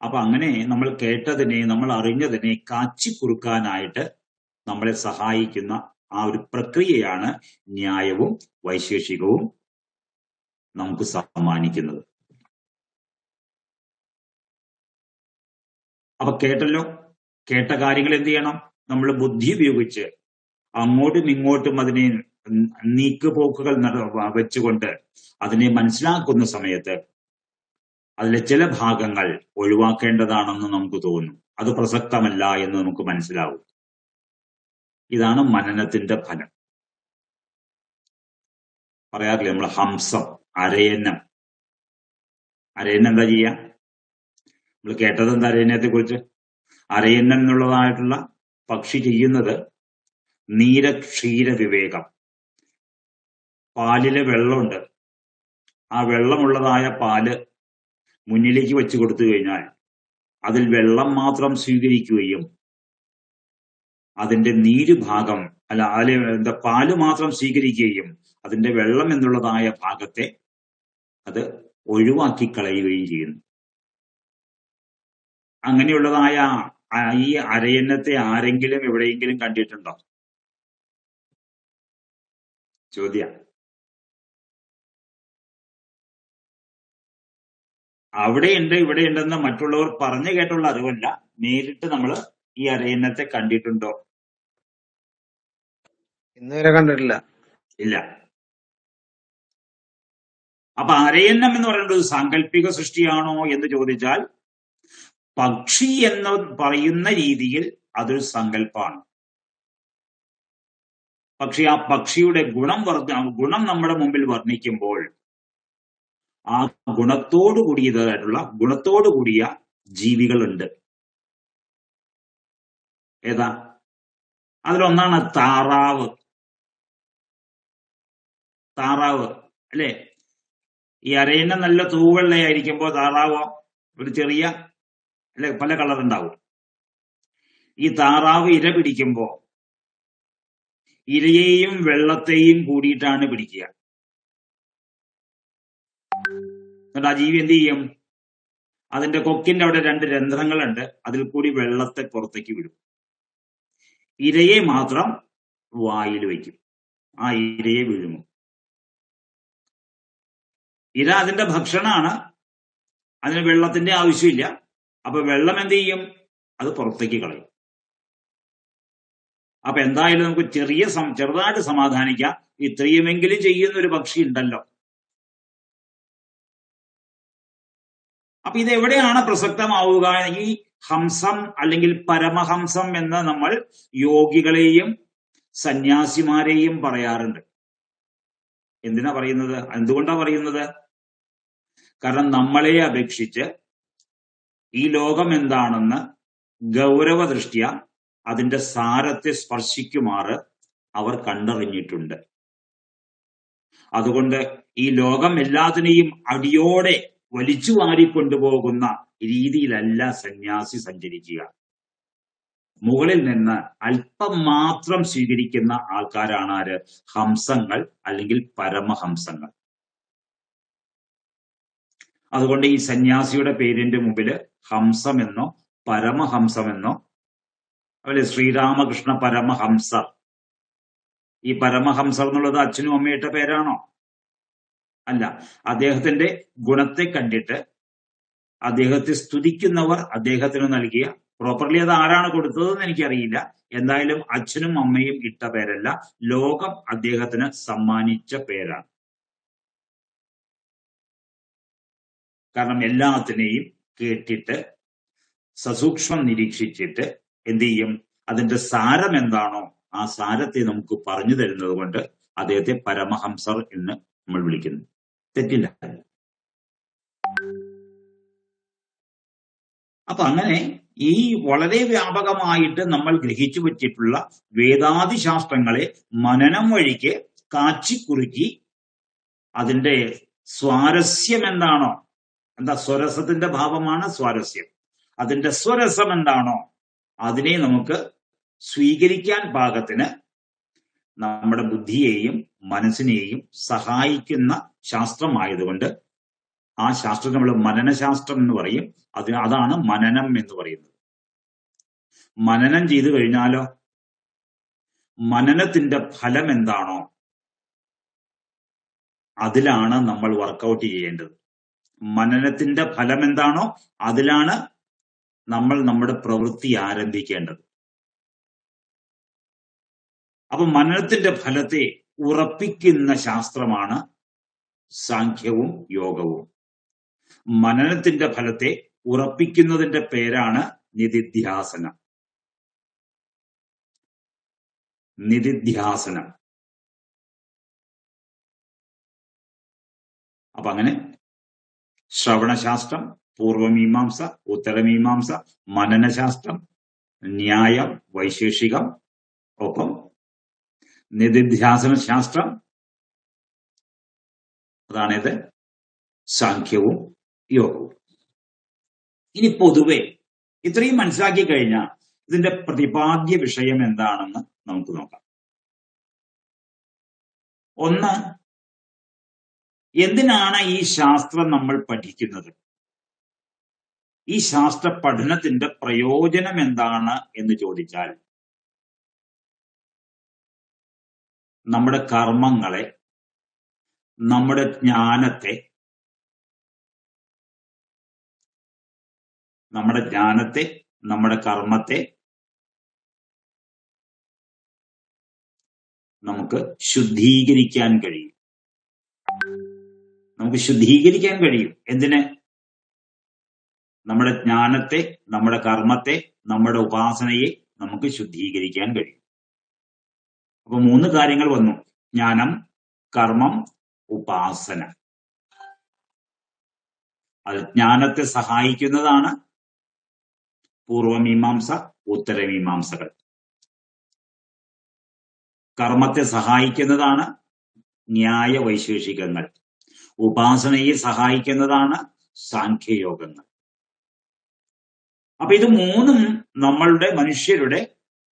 S3: അപ്പൊ അങ്ങനെ നമ്മൾ കേട്ടതിനെ, നമ്മൾ അറിഞ്ഞതിനെ കാച്ചിക്കുറുക്കാനായിട്ട് നമ്മളെ സഹായിക്കുന്ന ആ ഒരു പ്രക്രിയയാണ് ന്യായവും വൈശേഷികവും നമുക്ക് സമ്മാനിക്കുന്നത്. അപ്പൊ കേട്ടല്ലോ, കേട്ട കാര്യങ്ങൾ എന്ത് ചെയ്യണം? നമ്മൾ ബുദ്ധി ഉപയോഗിച്ച് അങ്ങോട്ടും ഇങ്ങോട്ടും അതിനെ നീക്കുപോക്കുകൾ വെച്ചുകൊണ്ട് അതിനെ മനസ്സിലാക്കുന്ന സമയത്ത് അതിലെ ചില ഭാഗങ്ങൾ ഒഴിവാക്കേണ്ടതാണെന്ന് നമുക്ക് തോന്നും. അത് പ്രസക്തമല്ല എന്ന് നമുക്ക് മനസ്സിലാവും. ഇതാണ് മനനത്തിന്റെ ഫലം. പറയാറില്ലേ നമ്മൾ ഹംസം, അരയന്നം. അരയന്നം എന്താ ചെയ്യാ? നമ്മൾ കേട്ടത് എന്താ അരയന്നത്തെ കുറിച്ച്? അരയന്നം എന്നുള്ളതായിട്ടുള്ള പക്ഷി ചെയ്യുന്നത് നീരക്ഷീര വിവേകം. പാലിലെ വെള്ളമുണ്ട്, ആ വെള്ളമുള്ളതായ പാല് മുന്നിലേക്ക് വെച്ച് കൊടുത്തു കഴിഞ്ഞാൽ അതിൽ വെള്ളം മാത്രം സ്വീകരിക്കുകയും അതിന്റെ നീര് ഭാഗം അതിൽ പാല് മാത്രം സ്വീകരിക്കുകയും അതിന്റെ വെള്ളം എന്നുള്ളതായ ഭാഗത്തെ അത് ഒഴിവാക്കി കളയുകയും ചെയ്യുന്നു. അങ്ങനെയുള്ളതായ ഈ അരയന്നത്തെ ആരെങ്കിലും എവിടെയെങ്കിലും കണ്ടിട്ടുണ്ടോ? ചോദ്യം. അവിടെയുണ്ട് ഇവിടെയുണ്ടെന്ന് മറ്റുള്ളവർ പറഞ്ഞു കേട്ടുള്ള അറിവല്ല, നേരിട്ട് നമ്മൾ ഈ അരയന്നത്തെ കണ്ടിട്ടുണ്ടോ?
S2: ഇന്നുവരെ കണ്ടിട്ടില്ല.
S3: ഇല്ല. അപ്പൊ അരയന്നം എന്ന് പറയുന്നത് സാങ്കല്പിക സൃഷ്ടിയാണോ എന്ന് ചോദിച്ചാൽ പക്ഷി എന്ന് പറയുന്ന രീതിയിൽ അതൊരു സങ്കല്പമാണ്. പക്ഷെ ആ പക്ഷിയുടെ ഗുണം നമ്മുടെ മുമ്പിൽ വർണ്ണിക്കുമ്പോൾ ആ ഗുണത്തോടു കൂടിയ ജീവികളുണ്ട്. ഏതാ? അതിലൊന്നാണ് താറാവ്. താറാവ് അല്ലേ? ഈ അരയന്ന നല്ല തൂവെള്ളയായിരിക്കുമ്പോ താറാവോ ഒരു ചെറിയ അല്ലെ പല കളർ ഉണ്ടാവും. ഈ താറാവ് ഇര പിടിക്കുമ്പോ ഇരയെയും വെള്ളത്തെയും കൂടിയിട്ടാണ് പിടിക്കുക. എന്നിട്ട് ആ ജീവി എന്ത് ചെയ്യും? അതിന്റെ കൊക്കിന്റെ അവിടെ 2 രന്ധ്രങ്ങളുണ്ട്, അതിൽ കൂടി വെള്ളത്തെ പുറത്തേക്ക് വിടും. ഇരയെ മാത്രം വായിൽ വയ്ക്കും, ആ ഇരയെ വിഴുങ്ങും. ഇര അതിന്റെ ഭക്ഷണമാണ്, അതിന് വെള്ളത്തിന്റെ ആവശ്യമില്ല. അപ്പൊ വെള്ളം എന്ത് ചെയ്യും? അത് പുറത്തേക്ക് കളയും. അപ്പൊ എന്തായാലും നമുക്ക് ചെറുതായിട്ട് സമാധാനിക്കാം, ഇത്രയുമെങ്കിലും ചെയ്യുന്ന ഒരു പക്ഷി ഉണ്ടല്ലോ. അപ്പൊ ഇതെവിടെയാണ് പ്രസക്തമാവുക? ഈ ഹംസം അല്ലെങ്കിൽ പരമഹംസം എന്ന് നമ്മൾ യോഗികളെയും സന്യാസിമാരെയും പറയാറുണ്ട്. എന്തിനാ പറയുന്നത്? എന്തുകൊണ്ടാ പറയുന്നത്? കാരണം നമ്മളെ അപേക്ഷിച്ച് ഈ ലോകം എന്താണെന്ന് ഗൗരവദൃഷ്ട്യാ അതിന്റെ സാരത്തെ സ്പർശിക്കുമാറ് അവർ കണ്ടറിഞ്ഞിട്ടുണ്ട്. അതുകൊണ്ട് ഈ ലോകം എല്ലാത്തിനെയും അടിയോടെ വലിച്ചു വാരിക്കൊണ്ടുപോകുന്ന രീതിയിലല്ല സന്യാസി സഞ്ചരിക്കുക. മുകളിൽ നിന്ന് അല്പം മാത്രം സ്വീകരിക്കുന്ന ആൾക്കാരാണ് ആര്? ഹംസങ്ങൾ അല്ലെങ്കിൽ പരമഹംസങ്ങൾ. അതുകൊണ്ട് ഈ സന്യാസിയുടെ പേരിന്റെ മുമ്പില് ഹംസമെന്നോ പരമഹംസമെന്നോ, അല്ലെ ശ്രീരാമകൃഷ്ണ പരമഹംസർ, ഈ പരമഹംസർ എന്നുള്ളത് അച്ഛനും അമ്മയുടെ പേരാണോ? അല്ല. അദ്ദേഹത്തിന്റെ ഗുണത്തെ കണ്ടിട്ട് അദ്ദേഹത്തെ സ്തുതിക്കുന്നവർ അദ്ദേഹത്തിന് നൽകിയ, പ്രോപ്പർലി അത് ആരാണ് കൊടുത്തതെന്ന് എനിക്കറിയില്ല, എന്തായാലും അച്ഛനും അമ്മയും ഇട്ട പേരല്ല, ലോകം അദ്ദേഹത്തിന് സമ്മാനിച്ച പേരാണ്. കാരണം എല്ലാത്തിനെയും കേട്ടിട്ട് സസൂക്ഷ്മം നിരീക്ഷിച്ചിട്ട് എന്ത് ചെയ്യും? അതിന്റെ സാരം എന്താണോ ആ സാരത്തെ നമുക്ക് പറഞ്ഞു തരുന്നത് കൊണ്ട് അദ്ദേഹത്തെ പരമഹംസർ എന്ന് നമ്മൾ വിളിക്കുന്നു. തെറ്റില്ല. അപ്പൊ അങ്ങനെ ഈ വളരെ വ്യാപകമായിട്ട് നമ്മൾ ഗ്രഹിച്ചു വച്ചിട്ടുള്ള വേദാദി ശാസ്ത്രങ്ങളെ മനനം വഴിക്ക് കാച്ചിക്കുറുക്കി അതിന്റെ സ്വാരസ്യം എന്താണോ, എന്താ സ്വരസത്തിന്റെ ഭാവമാണ് സ്വാരസ്യം, അതിന്റെ സ്വരസം എന്താണോ അതിനെ നമുക്ക് സ്വീകരിക്കാൻ പാകത്തിന് നമ്മുടെ ബുദ്ധിയെയും മനസ്സിനെയും സഹായിക്കുന്ന ശാസ്ത്രമായതുകൊണ്ട് ആ ശാസ്ത്രം നമ്മൾ മനനശാസ്ത്രം എന്ന് പറയും. അതാണ് മനനം എന്ന് പറയുന്നത്. മനനം ചെയ്തു കഴിഞ്ഞാലോ മനനത്തിന്റെ ഫലം എന്താണോ അതിലാണ് നമ്മൾ വർക്കൗട്ട് ചെയ്യേണ്ടത്. മനനത്തിന്റെ ഫലം എന്താണോ അതിലാണ് നമ്മൾ നമ്മുടെ പ്രവൃത്തി ആരംഭിക്കേണ്ടത്. അപ്പൊ മനനത്തിന്റെ ഫലത്തെ ഉറപ്പിക്കുന്ന ശാസ്ത്രമാണ് സാഖ്യവും യോഗവും. മനനത്തിന്റെ ഫലത്തെ ഉറപ്പിക്കുന്നതിന്റെ പേരാണ് നിധിധ്യാസനം. നിധിധ്യാസനം. അപ്പൊ അങ്ങനെ ശ്രവണശാസ്ത്രം, പൂർവമീമാംസ, ഉത്തരമീമാംസ, മനനശാസ്ത്രം, ന്യായം, വൈശേഷികം, ഒപ്പം നിധിധ്യാസന ശാസ്ത്രം, അതാണിത് സാഖ്യവും യോഗവും. ഇനി പൊതുവെ ഇത്രയും മനസ്സിലാക്കി കഴിഞ്ഞാൽ ഇതിന്റെ പ്രതിപാദ്യ വിഷയം എന്താണെന്ന് നമുക്ക് നോക്കാം. ഒന്ന്, എന്തിനാണ് ഈ ശാസ്ത്രം നമ്മൾ പഠിക്കുന്നത്? ഈ ശാസ്ത്ര പഠനത്തിന്റെ പ്രയോജനം എന്താണ് എന്ന് ചോദിച്ചാൽ, നമ്മുടെ കർമ്മങ്ങളെ, നമ്മുടെ ജ്ഞാനത്തെ, നമ്മുടെ കർമ്മത്തെ നമുക്ക് ശുദ്ധീകരിക്കാൻ കഴിയും. നമുക്ക് ശുദ്ധീകരിക്കാൻ കഴിയും. എന്തിന്? നമ്മുടെ ജ്ഞാനത്തെ, നമ്മുടെ കർമ്മത്തെ, നമ്മുടെ ഉപാസനയെ നമുക്ക് ശുദ്ധീകരിക്കാൻ കഴിയും. അപ്പൊ 3 കാര്യങ്ങൾ വന്നു: ജ്ഞാനം, കർമ്മം, ഉപാസന. അത് ജ്ഞാനത്തെ സഹായിക്കുന്നതാണ് പൂർവമീമാംസ, ഉത്തരമീമാംസകൾ. കർമ്മത്തെ സഹായിക്കുന്നതാണ് ന്യായ വൈശേഷികങ്ങൾ. ഉപാസനയെ സഹായിക്കുന്നതാണ് സാഖ്യയോഗങ്ങൾ. അപ്പൊ ഇത് മൂന്നും നമ്മളുടെ മനുഷ്യരുടെ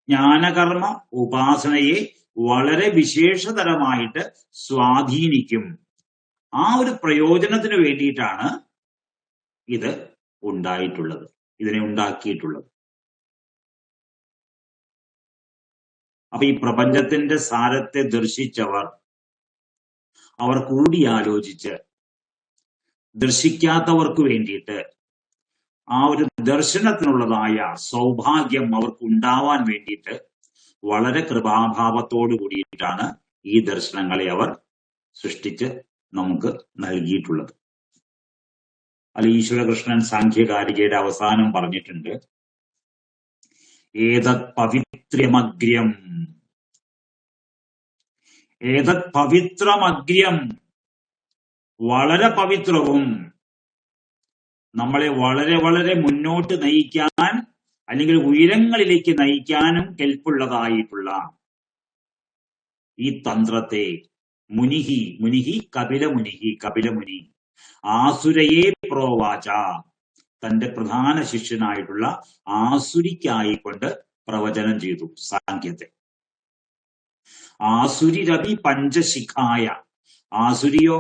S3: ജ്ഞാനകർമ്മ ഉപാസനയെ വളരെ വിശേഷതരമായിട്ട് സ്വാധീനിക്കും. ആ ഒരു പ്രയോജനത്തിന് വേണ്ടിയിട്ടാണ് ഇത് ഉണ്ടായിട്ടുള്ളത്, ഇതിനെ ഉണ്ടാക്കിയിട്ടുള്ളത്. അപ്പൊ ഈ പ്രപഞ്ചത്തിന്റെ സാരത്തെ ദർശിച്ചവർ അവർ കൂടിയാലോചിച്ച് ദർശിക്കാത്തവർക്ക് വേണ്ടിയിട്ട് ആ ഒരു ദർശനത്തിനുള്ളതായ സൗഭാഗ്യം അവർക്ക് ഉണ്ടാവാൻ വേണ്ടിയിട്ട് വളരെ കൃപാഭാവത്തോടു കൂടിയിട്ടാണ് ഈ ദർശനങ്ങളെ അവർ സൃഷ്ടിച്ച് നമുക്ക് നൽകിയിട്ടുള്ളത്. അല്ല, ഈശ്വരകൃഷ്ണൻ സാഖ്യകാരികയുടെ അവസാനം പറഞ്ഞിട്ടുണ്ട്, ഏതത് പവിത്രമഗ്ര്യം, ഏതത് പവിത്രമഗ്ര്യം, വളരെ പവിത്രവും നമ്മളെ വളരെ വളരെ മുന്നോട്ട് നയിക്കാൻ അല്ലെങ്കിൽ ഉയരങ്ങളിലേക്ക് നയിക്കാനും കെൽപ്പുള്ളതായിട്ടുള്ള ഈ തന്ത്രത്തെ മുനിഹി, മുനിഹി കപിലമുനി ആസുരയെ പ്രോവാച, തന്റെ പ്രധാന ശിഷ്യനായിട്ടുള്ള ആസുരിക്കായിക്കൊണ്ട് പ്രവചനം ചെയ്തു സാഖ്യത്തെ. ആസുരിരവി പഞ്ചശിഖായ, ആസുരിയോ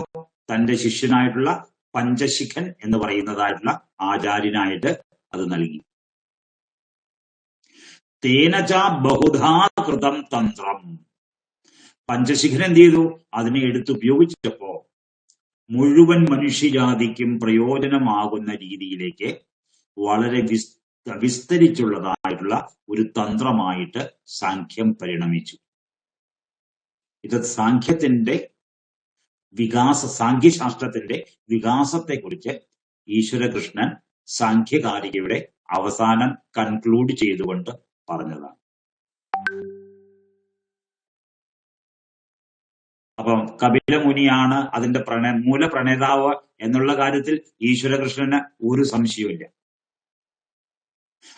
S3: തന്റെ ശിഷ്യനായിട്ടുള്ള പഞ്ചശിഖൻ എന്ന് പറയുന്നതായിട്ടുള്ള ആചാര്യനായിട്ട് അത് നൽകി. തേനച ബഹുധാ കൃതം തന്ത്രം, പഞ്ചശിഖൻ എന്ത് ചെയ്തു, അതിനെ എടുത്തുപയോഗിച്ചപ്പോ മുഴുവൻ മനുഷ്യജാതിക്കും പ്രയോജനമാകുന്ന രീതിയിലേക്ക് വളരെ വിസ്തരിച്ചുള്ളതായിട്ടുള്ള ഒരു തന്ത്രമായിട്ട് സാഖ്യം പരിണമിച്ചു. ഇത് സാഖ്യത്തിന്റെ സാഖ്യശാസ്ത്രത്തിന്റെ വികാസത്തെക്കുറിച്ച് ഈശ്വരകൃഷ്ണൻ സാഖ്യകാരികയുടെ അവസാനം കൺക്ലൂഡ് ചെയ്തുകൊണ്ട് പറഞ്ഞതാണ്. അപ്പം കപിലമുനിയാണ് അതിന്റെ മൂലപ്രണേതാവ് എന്നുള്ള കാര്യത്തിൽ ഈശ്വരകൃഷ്ണന് ഒരു സംശയവുമില്ല.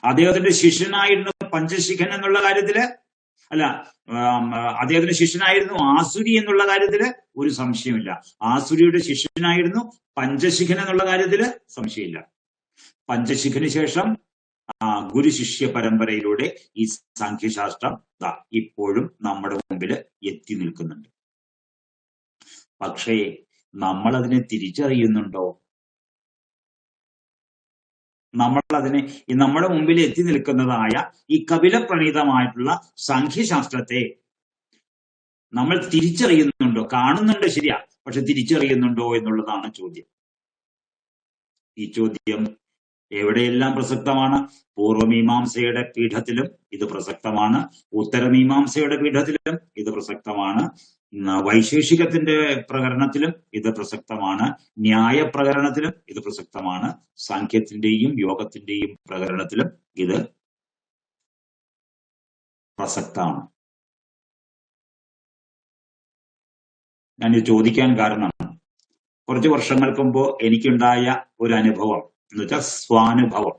S3: അദ്ദേഹത്തിന്റെ ശിഷ്യനായിരുന്നു പഞ്ചശിഖൻ എന്നുള്ള കാര്യത്തില്, അല്ല, അദ്ദേഹത്തിന്റെ ശിഷ്യനായിരുന്നു ആസുരി എന്നുള്ള കാര്യത്തില് ഒരു സംശയമില്ല. ആസുരിയുടെ ശിഷ്യനായിരുന്നു പഞ്ചശിഖൻ എന്നുള്ള കാര്യത്തില് സംശയമില്ല. പഞ്ചശിഖന് ശേഷം ഗുരു ശിഷ്യ പരമ്പരയിലൂടെ ഈ സാഖ്യശാസ്ത്രം ഇപ്പോഴും നമ്മുടെ മുമ്പിൽ എത്തി നിൽക്കുന്നുണ്ട്. പക്ഷേ നമ്മൾ അതിനെ തിരിച്ചറിയുന്നുണ്ടോ? നമ്മളതിനെ നമ്മുടെ മുമ്പിൽ എത്തി നിൽക്കുന്നതായ ഈ കപിലപ്രണീതമായിട്ടുള്ള സാഖ്യശാസ്ത്രത്തെ നമ്മൾ തിരിച്ചറിയുന്നുണ്ടോ? കാണുന്നുണ്ട്, ശരിയാ, പക്ഷെ തിരിച്ചറിയുന്നുണ്ടോ എന്നുള്ളതാണ് ചോദ്യം. ഈ ചോദ്യം എവിടെയെല്ലാം പ്രസക്തമാണ്? പൂർവമീമാംസയുടെ പീഠത്തിലും ഇത് പ്രസക്തമാണ്, ഉത്തരമീമാംസയുടെ പീഠത്തിലും ഇത് പ്രസക്തമാണ്, വൈശേഷികത്തിന്റെ പ്രകരണത്തിലും ഇത് പ്രസക്തമാണ്, ന്യായ പ്രകരണത്തിലും ഇത് പ്രസക്തമാണ്, സാഖ്യത്തിന്റെയും യോഗത്തിന്റെയും പ്രകരണത്തിലും ഇത് പ്രസക്തമാണ്. ഞാനിത് ചോദിക്കാൻ കാരണം, കുറച്ച് വർഷങ്ങൾക്ക് മുമ്പ് എനിക്കുണ്ടായ ഒരു അനുഭവം എന്ന് വെച്ചാൽ സ്വാനുഭവം.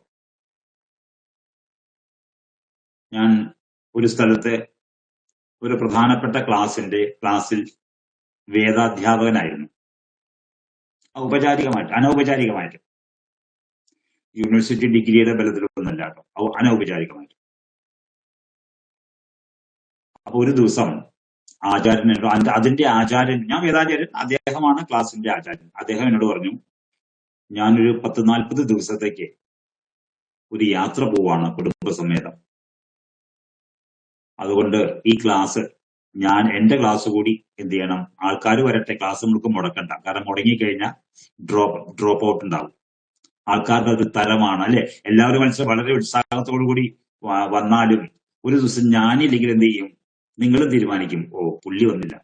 S3: ഞാൻ ഒരു സ്ഥലത്തെ ഒരു പ്രധാനപ്പെട്ട ക്ലാസ്സിൽ വേദാധ്യാപകനായിരുന്നു. അനൗപചാരികമായിട്ട്, യൂണിവേഴ്സിറ്റി ഡിഗ്രിയുടെ ബലത്തിലൊന്നുമല്ല കേട്ടോ, അനൗപചാരികമായിട്ട്. അപ്പൊ ഒരു ദിവസം അതിന്റെ ആചാര്യൻ, ഞാൻ വേദാചാര്യൻ, അദ്ദേഹമാണ് ക്ലാസിന്റെ ആചാര്യൻ. അദ്ദേഹം എന്നോട് പറഞ്ഞു, ഞാനൊരു 10-40 ദിവസത്തേക്ക് ഒരു യാത്ര പോവാണ് കുടുംബസമേതം. അതുകൊണ്ട് ഈ ക്ലാസ് എന്റെ ക്ലാസ് കൂടി എന്ത് ചെയ്യണം, ആൾക്കാർ വരട്ടെ, ക്ലാസ് നമുക്ക് മുടക്കണ്ട. കാരണം മുടങ്ങിക്കഴിഞ്ഞാൽ ഡ്രോപ്പ് ഔട്ട് ഉണ്ടാവും. ആൾക്കാർക്ക് അത് തരമാണ് അല്ലെ. എല്ലാവരും മനസ്സിൽ വളരെ ഉത്സാഹത്തോടു കൂടി വന്നാലും ഒരു ദിവസം ഞാനില്ലെങ്കിൽ എന്ത് ചെയ്യും, നിങ്ങളും തീരുമാനിക്കും, ഓ പുള്ളി വന്നില്ല,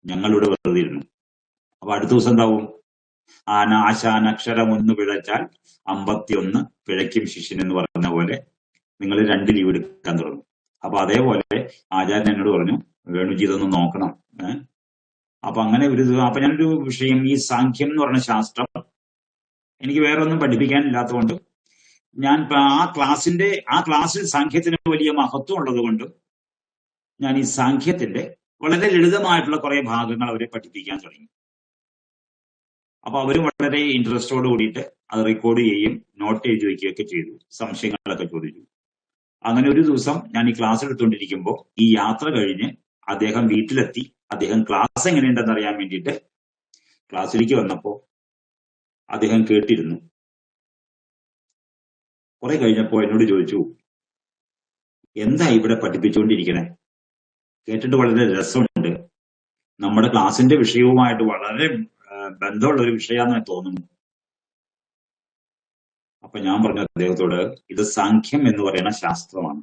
S3: ഞങ്ങളിവിടെ വെറുതെ ഇരുന്നു. അപ്പൊ അടുത്ത ദിവസം എന്താവും, ആശാനക്ഷരം 1 പിഴച്ചാൽ 51 പിഴയ്ക്കും ശിഷ്യൻ എന്ന് പറയുന്ന പോലെ നിങ്ങൾ 2 ലീവ് എടുക്കാൻ തുടങ്ങും. അപ്പൊ അതേപോലെ ആചാര്യൻ എന്നോട് പറഞ്ഞു, വേണുജി ഇതൊന്ന് നോക്കണം. അപ്പൊ അങ്ങനെ അപ്പൊ ഞാനൊരു വിഷയം, ഈ സാഖ്യം എന്ന് പറഞ്ഞ ശാസ്ത്രം എനിക്ക് വേറെ ഒന്നും പഠിപ്പിക്കാനില്ലാത്തതുകൊണ്ട് ഞാൻ ആ ക്ലാസ്സിൽ സാഖ്യത്തിന് വലിയ മഹത്വം ഉള്ളത് കൊണ്ടും ഞാൻ ഈ സാഖ്യത്തിന്റെ വളരെ ലളിതമായിട്ടുള്ള കുറെ ഭാഗങ്ങൾ അവരെ പഠിപ്പിക്കാൻ തുടങ്ങി. അപ്പൊ അവരും വളരെ ഇൻട്രസ്റ്റോട് കൂടിയിട്ട് അത് റെക്കോർഡ് ചെയ്യുകയും നോട്ട് എഴുതി വയ്ക്കുകയൊക്കെ ചെയ്തു, സംശയങ്ങളൊക്കെ ചോദിച്ചു. അങ്ങനെ ഒരു ദിവസം ഞാൻ ഈ ക്ലാസ് എടുത്തുകൊണ്ടിരിക്കുമ്പോൾ ഈ യാത്ര കഴിഞ്ഞ് അദ്ദേഹം വീട്ടിലെത്തി. അദ്ദേഹം ക്ലാസ് എങ്ങനെയുണ്ടെന്ന് അറിയാൻ വേണ്ടിയിട്ട് ക്ലാസ്സിലേക്ക് വന്നപ്പോൾ അദ്ദേഹം കേട്ടിരുന്നു. കുറെ കഴിഞ്ഞപ്പോൾ എന്നോട് ചോദിച്ചു, എന്താ ഇവിടെ പഠിപ്പിച്ചുകൊണ്ടിരിക്കണേ? കേട്ടിട്ട് വളരെ രസമുണ്ട്, നമ്മുടെ ക്ലാസിന്റെ വിഷയവുമായിട്ട് വളരെ ബന്ധമുള്ള ഒരു വിഷയമാണെന്ന് തോന്നുന്നു. അപ്പൊ ഞാൻ പറഞ്ഞു അദ്ദേഹത്തോട്, ഇത് സാഖ്യം എന്ന് പറയുന്ന ശാസ്ത്രമാണ്.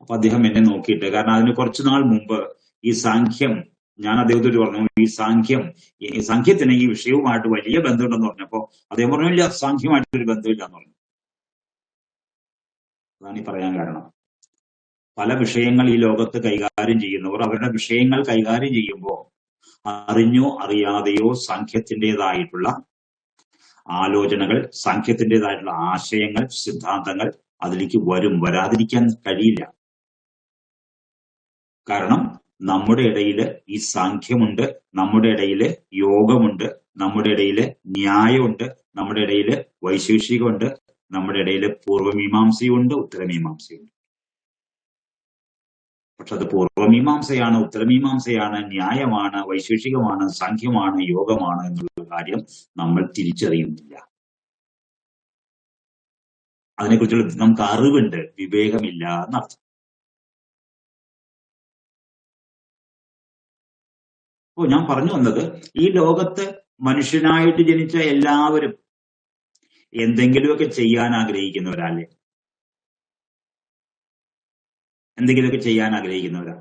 S3: അപ്പൊ അദ്ദേഹം എന്നെ നോക്കിയിട്ട്, കാരണം അതിന് കുറച്ചു നാൾ മുമ്പ് ഈ സാഖ്യം, ഞാൻ അദ്ദേഹത്തോട് പറഞ്ഞു, ഈ സാഖ്യത്തിന് ഈ വിഷയവുമായിട്ട് വലിയ ബന്ധമുണ്ടെന്ന് പറഞ്ഞപ്പോ അദ്ദേഹം പറഞ്ഞു, ഇല്ല, സാഖ്യമായിട്ടൊരു ബന്ധമില്ല എന്ന് പറഞ്ഞു. അതാണ് ഈ പറയാൻ കാരണം. പല വിഷയങ്ങൾ ഈ ലോകത്ത് കൈകാര്യം ചെയ്യുന്നവർ അവരുടെ വിഷയങ്ങൾ കൈകാര്യം ചെയ്യുമ്പോൾ അറിഞ്ഞോ അറിയാതെയോ സാഖ്യത്തിൻ്റെതായിട്ടുള്ള ആലോചനകൾ, സാഖ്യത്തിൻ്റെതായിട്ടുള്ള ആശയങ്ങൾ, സിദ്ധാന്തങ്ങൾ അതിലേക്ക് വരാതിരിക്കാൻ കഴിയില്ല. കാരണം നമ്മുടെ ഇടയിൽ ഈ സാഖ്യമുണ്ട്, നമ്മുടെ ഇടയിൽ യോഗമുണ്ട്, നമ്മുടെ ഇടയിൽ ന്യായമുണ്ട്, നമ്മുടെ ഇടയിൽ വൈശേഷികമുണ്ട്, നമ്മുടെ ഇടയിൽ പൂർവ്വമീമാംസയുണ്ട്, ഉത്തരമീമാംസയുണ്ട്. പക്ഷെ അത് പൂർവ്വമീമാംസയാണ്, ഉത്തരമീമാംസയാണ്, ന്യായമാണ്, വൈശേഷികമാണ്, സാഖ്യമാണ്, യോഗമാണ് എന്നുള്ള കാര്യം നമ്മൾ തിരിച്ചറിയുന്നില്ല. അതിനെക്കുറിച്ചുള്ള നമുക്ക് അറിവുണ്ട്, വിവേകമില്ല എന്നർത്ഥം. അപ്പോൾ ഞാൻ പറഞ്ഞു വന്നത്, ഈ ലോകത്ത് മനുഷ്യനായിട്ട് ജനിച്ച എല്ലാവരും എന്തെങ്കിലുമൊക്കെ ചെയ്യാൻ ആഗ്രഹിക്കുന്നവരല്ലേ? എന്തെങ്കിലുമൊക്കെ ചെയ്യാൻ ആഗ്രഹിക്കുന്നവരാ.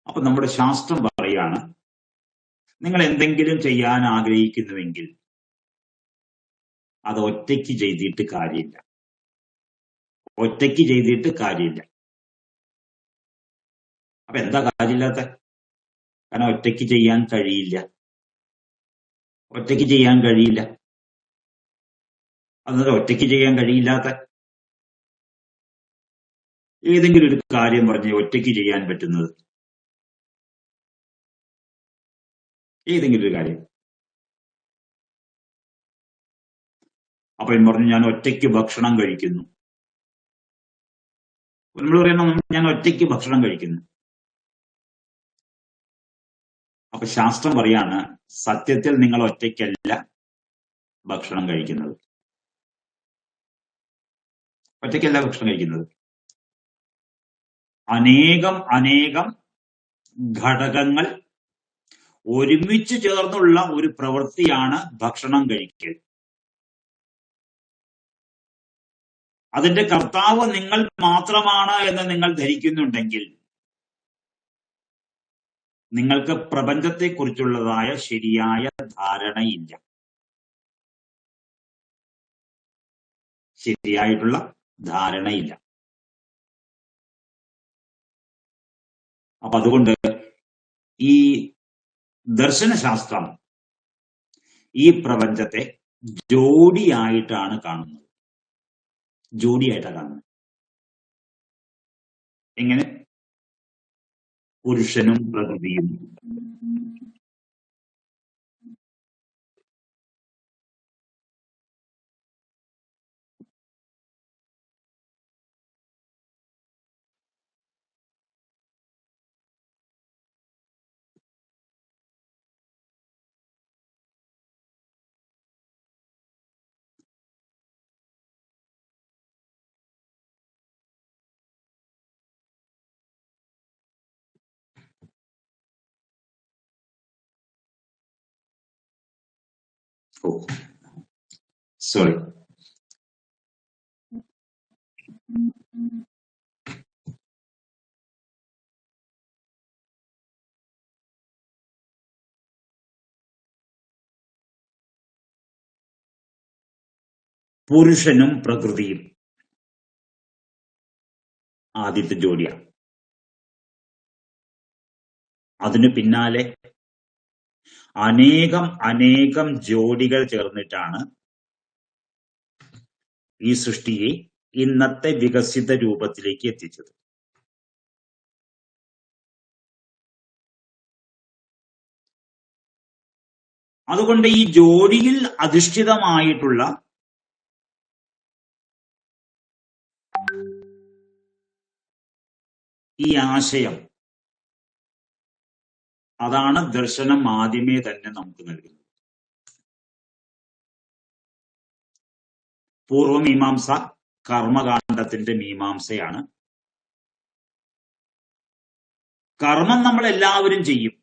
S3: അപ്പൊ നമ്മുടെ ശാസ്ത്രം പറയാണ്, നിങ്ങൾ എന്തെങ്കിലും ചെയ്യാൻ ആഗ്രഹിക്കുന്നുവെങ്കിൽ അത് ഒറ്റയ്ക്ക് ചെയ്തിട്ട് കാര്യമില്ല. ഒറ്റയ്ക്ക് ചെയ്തിട്ട് കാര്യമില്ല. അപ്പൊ എന്താ കാര്യമില്ലാത്ത? കാരണം ഒറ്റയ്ക്ക് ചെയ്യാൻ കഴിയില്ല. ഒറ്റയ്ക്ക് ചെയ്യാൻ കഴിയില്ല. അന്നേരം ഒറ്റയ്ക്ക് ചെയ്യാൻ കഴിയില്ലാത്ത ഏതെങ്കിലും ഒരു കാര്യം പറഞ്ഞ് ഒറ്റയ്ക്ക് ചെയ്യാൻ പറ്റുന്നത് ഏതെങ്കിലും ഒരു കാര്യം. അപ്പൊ പറഞ്ഞു, ഞാൻ ഒറ്റയ്ക്ക് ഭക്ഷണം കഴിക്കുന്നു. നമ്മൾ പറയണം, ഞാൻ ഒറ്റയ്ക്ക് ഭക്ഷണം കഴിക്കുന്നു. അപ്പൊ ശാസ്ത്രം പറയാണ്, സത്യത്തിൽ നിങ്ങൾ ഒറ്റയ്ക്കല്ല ഭക്ഷണം കഴിക്കുന്നത്. ഒറ്റയ്ക്കല്ല ഭക്ഷണം കഴിക്കുന്നത്. അനേകം ഘടകങ്ങൾ ഒരുമിച്ച് ചേർന്നുള്ള ഒരു പ്രവൃത്തിയാണ് ഭക്ഷണം കഴിക്കൽ. അതിന്റെ കർത്താവ് നിങ്ങൾ മാത്രമാണ് എന്ന് നിങ്ങൾ ധരിക്കുന്നുണ്ടെങ്കിൽ നിങ്ങൾക്ക് പ്രപഞ്ചത്തെക്കുറിച്ചുള്ളതായ ശരിയായ ധാരണയില്ല. ശരിയായിട്ടുള്ള ധാരണയില്ല. അപ്പൊ അതുകൊണ്ട് ഈ ദർശനശാസ്ത്രം ഈ പ്രപഞ്ചത്തെ ജോഡിയായിട്ടാണ് കാണുന്നത്. ജോഡിയായിട്ടാണ് കാണുന്നത്. എങ്ങനെ? പുരുഷനും പ്രകൃതിയും. സോറി. പുരുഷനും പ്രകൃതിയും ആദ്യത്തെ ജോഡിയാണ്. അതിനു പിന്നാലെ അനേകം ജോഡികൾ ചേർന്നിട്ടാണ് ഈ സൃഷ്ടിയെ ഇന്നത്തെ വികസിത രൂപത്തിലേക്ക് എത്തിച്ചത്. അതുകൊണ്ട് ഈ ജോഡിയിൽ അധിഷ്ഠിതമായിട്ടുള്ള ഈ ആശയം, അതാണ് ദർശനം ആദ്യമേ തന്നെ നമുക്ക് നൽകുന്നത്. പൂർവമീമാംസ കർമ്മകാണ്ഡത്തിന്റെ മീമാംസയാണ്. കർമ്മം നമ്മൾ എല്ലാവരും ചെയ്യും.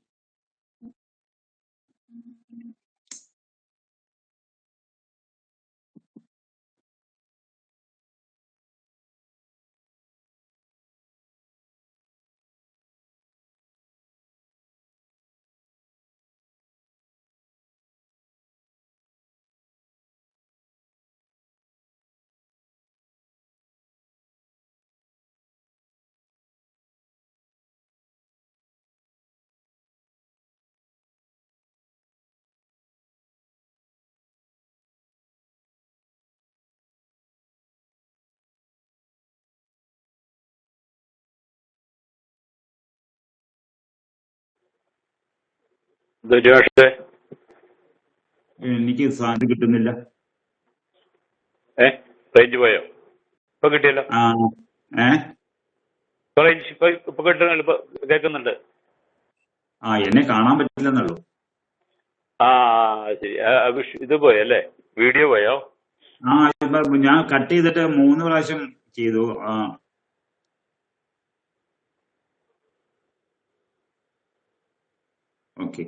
S1: പക്ഷേ
S3: എനിക്ക് സാധ്യത കിട്ടുന്നില്ല.
S1: റേഞ്ച് പോയോ? ഇപ്പൊ കിട്ടിയല്ലോ. റേഞ്ച് ഇപ്പൊ കിട്ടുന്നില്ല, ഇപ്പൊ കേൾക്കുന്നുണ്ട്.
S3: എന്നെ കാണാൻ പറ്റില്ലെന്നുള്ളൂ.
S1: ശരി. ഇത് പോയല്ലേ, വീഡിയോ പോയോ?
S3: ഞാൻ കട്ട് ചെയ്തിട്ട് 3 പ്രാവശ്യം ചെയ്തു. ഓക്കെ.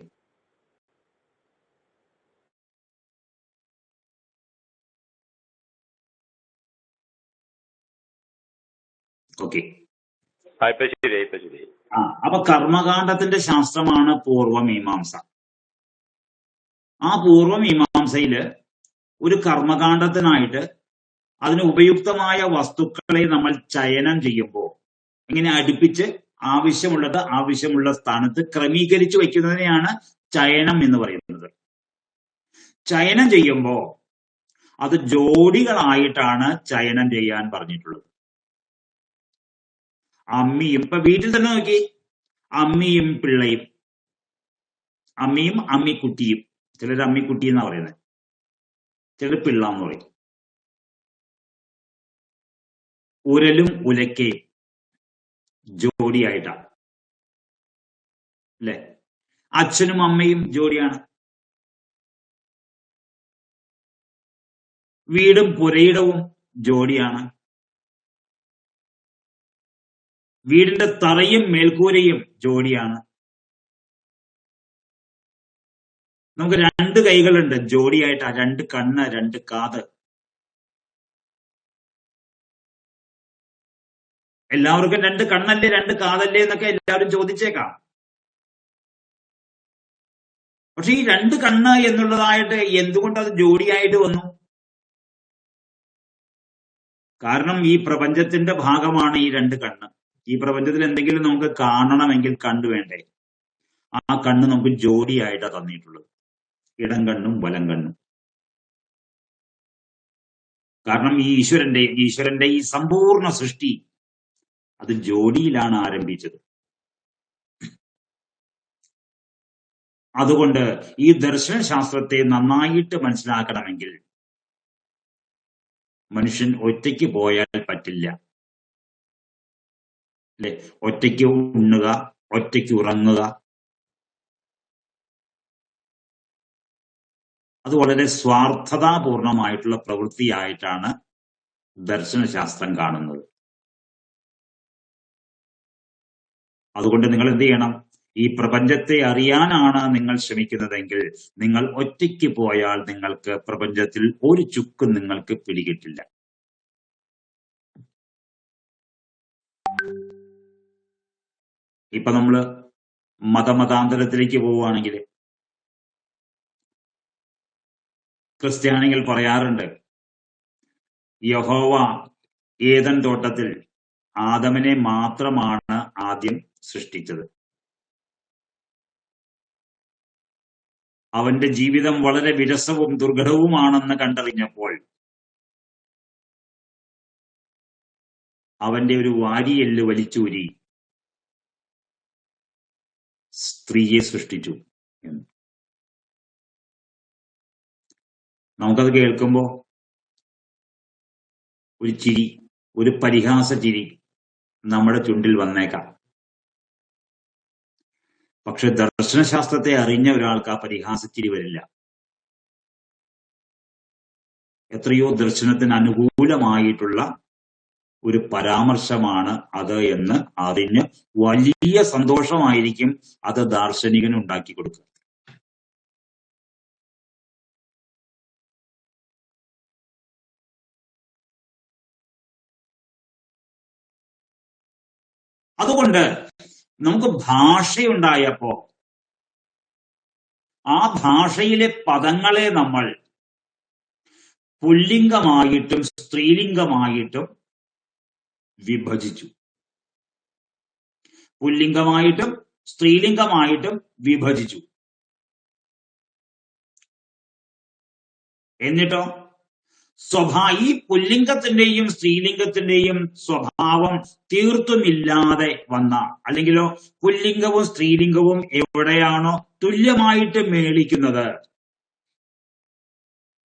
S3: ഓക്കെ. അപ്പൊ കർമ്മകാണ്ഡത്തിന്റെ ശാസ്ത്രമാണ് പൂർവമീമാംസ. ആ പൂർവമീമാംസയില് ഒരു കർമ്മകാണ്ഡത്തിനായിട്ട് അതിന് ഉപയുക്തമായ വസ്തുക്കളെ നമ്മൾ ചയനം ചെയ്യുമ്പോൾ ഇങ്ങനെ അടുപ്പിച്ച് ആവശ്യമുള്ള സ്ഥാനത്ത് ക്രമീകരിച്ചു വയ്ക്കുന്നതിനെയാണ് ചയനം എന്ന് പറയുന്നത്. ചയനം ചെയ്യുമ്പോൾ അത് ജോഡികളായിട്ടാണ് ചയനം ചെയ്യാൻ പറഞ്ഞിട്ടുള്ളത്. അമ്മിയും, ഇപ്പൊ വീട്ടിൽ തന്നെ നോക്കി, അമ്മിയും പിള്ളയും, അമ്മിയും അമ്മിക്കുട്ടിയും. ചിലർ അമ്മിക്കുട്ടി എന്നാ പറയുന്നത്, ചിലർ പിള്ള എന്ന് പറയും. ഉരലും ഉലക്കയും ജോഡിയായിട്ടാണ് അല്ലെ? അച്ഛനും അമ്മയും ജോഡിയാണ്. വീടും പുരയിടവും ജോഡിയാണ്. വീടിന്റെ തറയും മേൽക്കൂരയും ജോഡിയാണ്. നമുക്ക് 2 കൈകളുണ്ട് ജോഡിയായിട്ടാ, 2 കണ്ണ്, 2 കാത്. എല്ലാവർക്കും 2 കണ്ണല്ലേ 2 കാതല്ലേ എന്നൊക്കെ എല്ലാവരും ചോദിച്ചേക്കാം. പക്ഷെ ഈ 2 കണ്ണ് എന്നുള്ളതായിട്ട് എന്തുകൊണ്ട് അത് ജോഡിയായിട്ട് വന്നു? കാരണം ഈ പ്രപഞ്ചത്തിന്റെ ഭാഗമാണ് ഈ 2 കണ്ണ്. ഈ പ്രപഞ്ചത്തിൽ എന്തെങ്കിലും നമുക്ക് കാണണമെങ്കിൽ കണ്ണ് വേണ്ടേ? ആ കണ്ണ് നമുക്ക് ജോഡിയായിട്ടാണ് തന്നിട്ടുള്ളത്, ഇടം കണ്ണും വലം കണ്ണും. കാരണം ഈ ഈശ്വരന്റെ ഈ സമ്പൂർണ്ണ സൃഷ്ടി അത് ജോഡിയിലാണ് ആരംഭിച്ചത്. അതുകൊണ്ട് ഈ ദർശനശാസ്ത്രത്തെ നന്നായിട്ട് മനസ്സിലാക്കണമെങ്കിൽ മനുഷ്യൻ ഒറ്റയ്ക്ക് പോയാൽ പറ്റില്ല അല്ലെ? ഒറ്റയ്ക്ക് ഉണ്ണുക, ഒറ്റയ്ക്ക് ഉറങ്ങുക, അത് വളരെ സ്വാർത്ഥതാപൂർണമായിട്ടുള്ള പ്രവൃത്തിയായിട്ടാണ് ദർശനശാസ്ത്രം കാണുന്നത്. അതുകൊണ്ട് നിങ്ങൾ എന്ത് ചെയ്യണം? ഈ പ്രപഞ്ചത്തെ അറിയാനാണ് നിങ്ങൾ ശ്രമിക്കുന്നതെങ്കിൽ നിങ്ങൾ ഒറ്റയ്ക്ക് പോയാൽ നിങ്ങൾക്ക് പ്രപഞ്ചത്തിൽ ഒരു ചുക്കും നിങ്ങൾക്ക് പിടികിട്ടില്ല. ഇപ്പൊ നമ്മള് മതമതാന്തരത്തിലേക്ക് പോവുകയാണെങ്കിൽ ക്രിസ്ത്യാനികൾ പറയാറുണ്ട്, യഹോവ ഏദൻ തോട്ടത്തിൽ ആദമിനെ മാത്രമാണ് ആദ്യം സൃഷ്ടിച്ചത്. അവന്റെ ജീവിതം വളരെ വിരസവും ദുർഘടവുമാണെന്ന് കണ്ടറിഞ്ഞപ്പോൾ അവന്റെ ഒരു വാരിയെല്ല് വലിച്ചൂരി സ്ത്രീയെ സൃഷ്ടിച്ചു എന്ന്. നമുക്കത് കേൾക്കുമ്പോ ഒരു ചിരി, ഒരു പരിഹാസ ചിരി നമ്മുടെ ചുണ്ടിൽ വന്നേക്കാം. പക്ഷെ ദർശനശാസ്ത്രത്തെ അറിഞ്ഞ ഒരാൾക്ക് ആ പരിഹാസച്ചിരി വരില്ല. എത്രയോ ദർശനത്തിന് അനുകൂലമായിട്ടുള്ള ഒരു പരാമർശമാണ് അത് എന്ന് അറിഞ്ഞ് വലിയ സന്തോഷമായിരിക്കും അത് ദാർശനികന് ഉണ്ടാക്കി കൊടുക്കുക. അതുകൊണ്ട് നമുക്ക് ഭാഷയുണ്ടായപ്പോ ആ ഭാഷയിലെ പദങ്ങളെ നമ്മൾ പുല്ലിംഗമായിട്ടും സ്ത്രീലിംഗമായിട്ടും വിഭജിച്ചു. പുല്ലിംഗമായിട്ടും സ്ത്രീലിംഗമായിട്ടും വിഭജിച്ചു. എന്നിട്ടോ ഈ പുല്ലിംഗത്തിന്റെയും സ്ത്രീലിംഗത്തിന്റെയും സ്വഭാവം തീർത്തുമില്ലാതെ വന്ന, അല്ലെങ്കിലോ പുല്ലിംഗവും സ്ത്രീലിംഗവും എവിടെയാണോ തുല്യമായിട്ട് മേളിക്കുന്നത്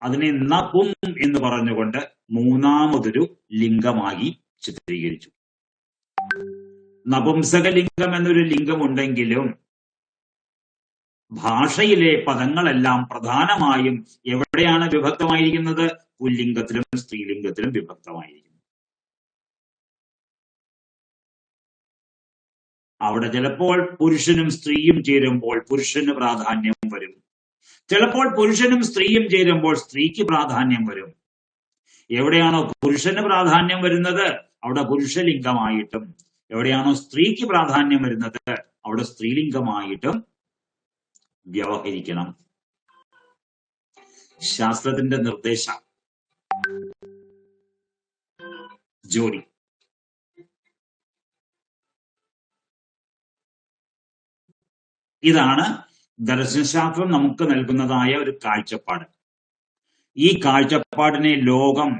S3: അതിനെ നപും എന്ന് പറഞ്ഞുകൊണ്ട് മൂന്നാമതൊരു ലിംഗമായി ചിത്രീകരിച്ചു. നപുംസകലിംഗം എന്നൊരു ലിംഗം ഉണ്ടെങ്കിലും ഭാഷയിലെ പദങ്ങളെല്ലാം പ്രധാനമായും എവിടെയാണ് വിഭക്തമായിരിക്കുന്നത്? പുല്ലിംഗത്തിലും സ്ത്രീലിംഗത്തിലും വിഭക്തമായിരിക്കുന്നു. അവിടെ ചിലപ്പോൾ പുരുഷനും സ്ത്രീയും ചേരുമ്പോൾ പുരുഷന് പ്രാധാന്യം വരും, ചിലപ്പോൾ പുരുഷനും സ്ത്രീയും ചേരുമ്പോൾ സ്ത്രീക്ക് പ്രാധാന്യം വരും. എവിടെയാണോ പുരുഷന് പ്രാധാന്യം വരുന്നത് അവിടെ പുരുഷലിംഗമായിട്ടും, എവിടെയാണോ സ്ത്രീക്ക് പ്രാധാന്യം വരുന്നത് അവിടെ സ്ത്രീലിംഗമായിട്ടും വ്യവഹരിക്കണം. ശാസ്ത്രത്തിന്റെ നിർദ്ദേശം ജോലി. ഇതാണ് ദർശനശാസ്ത്രം നമുക്ക് നൽകുന്നതായ ഒരു കാഴ്ചപ്പാട്. ഈ കാഴ്ചപ്പാടിനെ ലോകം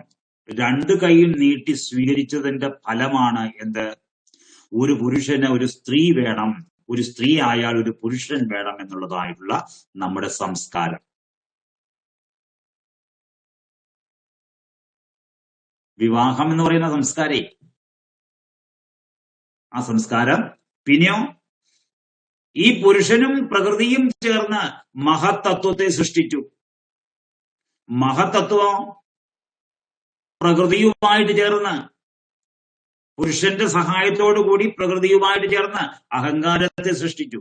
S3: രണ്ടു കൈയും നീട്ടി സ്വീകരിച്ചതിന്റെ ഫലമാണ് എന്ത്? ഒരു പുരുഷന് ഒരു സ്ത്രീ വേണം, ഒരു സ്ത്രീ ആയാൽ ഒരു പുരുഷൻ വേണം എന്നുള്ളതായിട്ടുള്ള നമ്മുടെ സംസ്കാരം. വിവാഹം എന്ന് പറയുന്ന സംസ്കാരേ, ആ സംസ്കാരം പിന്നെയോ ഈ പുരുഷനും പ്രകൃതിയും ചേർന്ന് മഹത്തത്വത്തെ സൃഷ്ടിച്ചു. മഹത്തത്വം പ്രകൃതിയുമായിട്ട് ചേർന്ന്, പുരുഷന്റെ സഹായത്തോടു കൂടി പ്രകൃതിയുമായിട്ട് ചേർന്ന് അഹങ്കാരത്തെ സൃഷ്ടിച്ചു.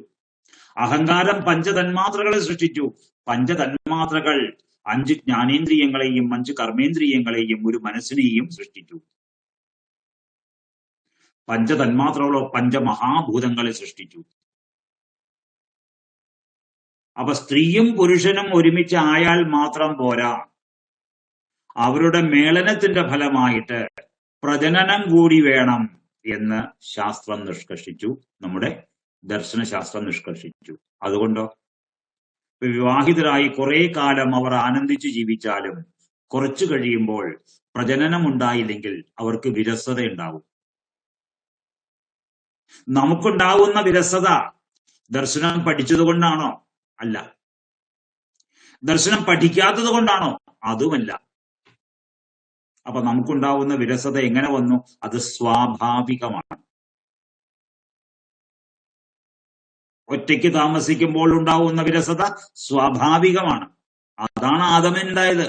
S3: അഹങ്കാരം പഞ്ചതന്മാത്രകളെ സൃഷ്ടിച്ചു. പഞ്ചതന്മാത്രകൾ 5 ജ്ഞാനേന്ദ്രിയങ്ങളെയും 5 കർമ്മേന്ദ്രിയങ്ങളെയും ഒരു മനസ്സിനെയും സൃഷ്ടിച്ചു. പഞ്ചതന്മാത്രകളോ പഞ്ചമഹാഭൂതങ്ങളെ സൃഷ്ടിച്ചു. അപ്പൊ സ്ത്രീയും പുരുഷനും ഒരുമിച്ച് ആയാൽ മാത്രം പോരാ, അവരുടെ മേളനത്തിന്റെ ഫലമായിട്ട് പ്രജനനം കൂടി വേണം എന്ന് ശാസ്ത്രം നിഷ്കർഷിച്ചു, നമ്മുടെ ദർശനശാസ്ത്രം നിഷ്കർഷിച്ചു. അതുകൊണ്ടോ വിവാഹിതരായി കുറെ കാലം അവർ ആനന്ദിച്ചു ജീവിച്ചാലും കുറച്ചു കഴിയുമ്പോൾ പ്രജനനം ഉണ്ടായില്ലെങ്കിൽ അവർക്ക് വിരസത ഉണ്ടാവും. നമുക്കുണ്ടാവുന്ന വിരസത ദർശനം പഠിച്ചത് കൊണ്ടാണോ? അല്ല. ദർശനം പഠിക്കാത്തത് കൊണ്ടാണോ? അതുമല്ല. അപ്പൊ നമുക്കുണ്ടാവുന്ന വിരസത എങ്ങനെ വന്നു? അത് സ്വാഭാവികമാണ്. ഒറ്റയ്ക്ക് താമസിക്കുമ്പോൾ ഉണ്ടാവുന്ന വിരസത സ്വാഭാവികമാണ്. അതാണ് ആദമിനുണ്ടായത്.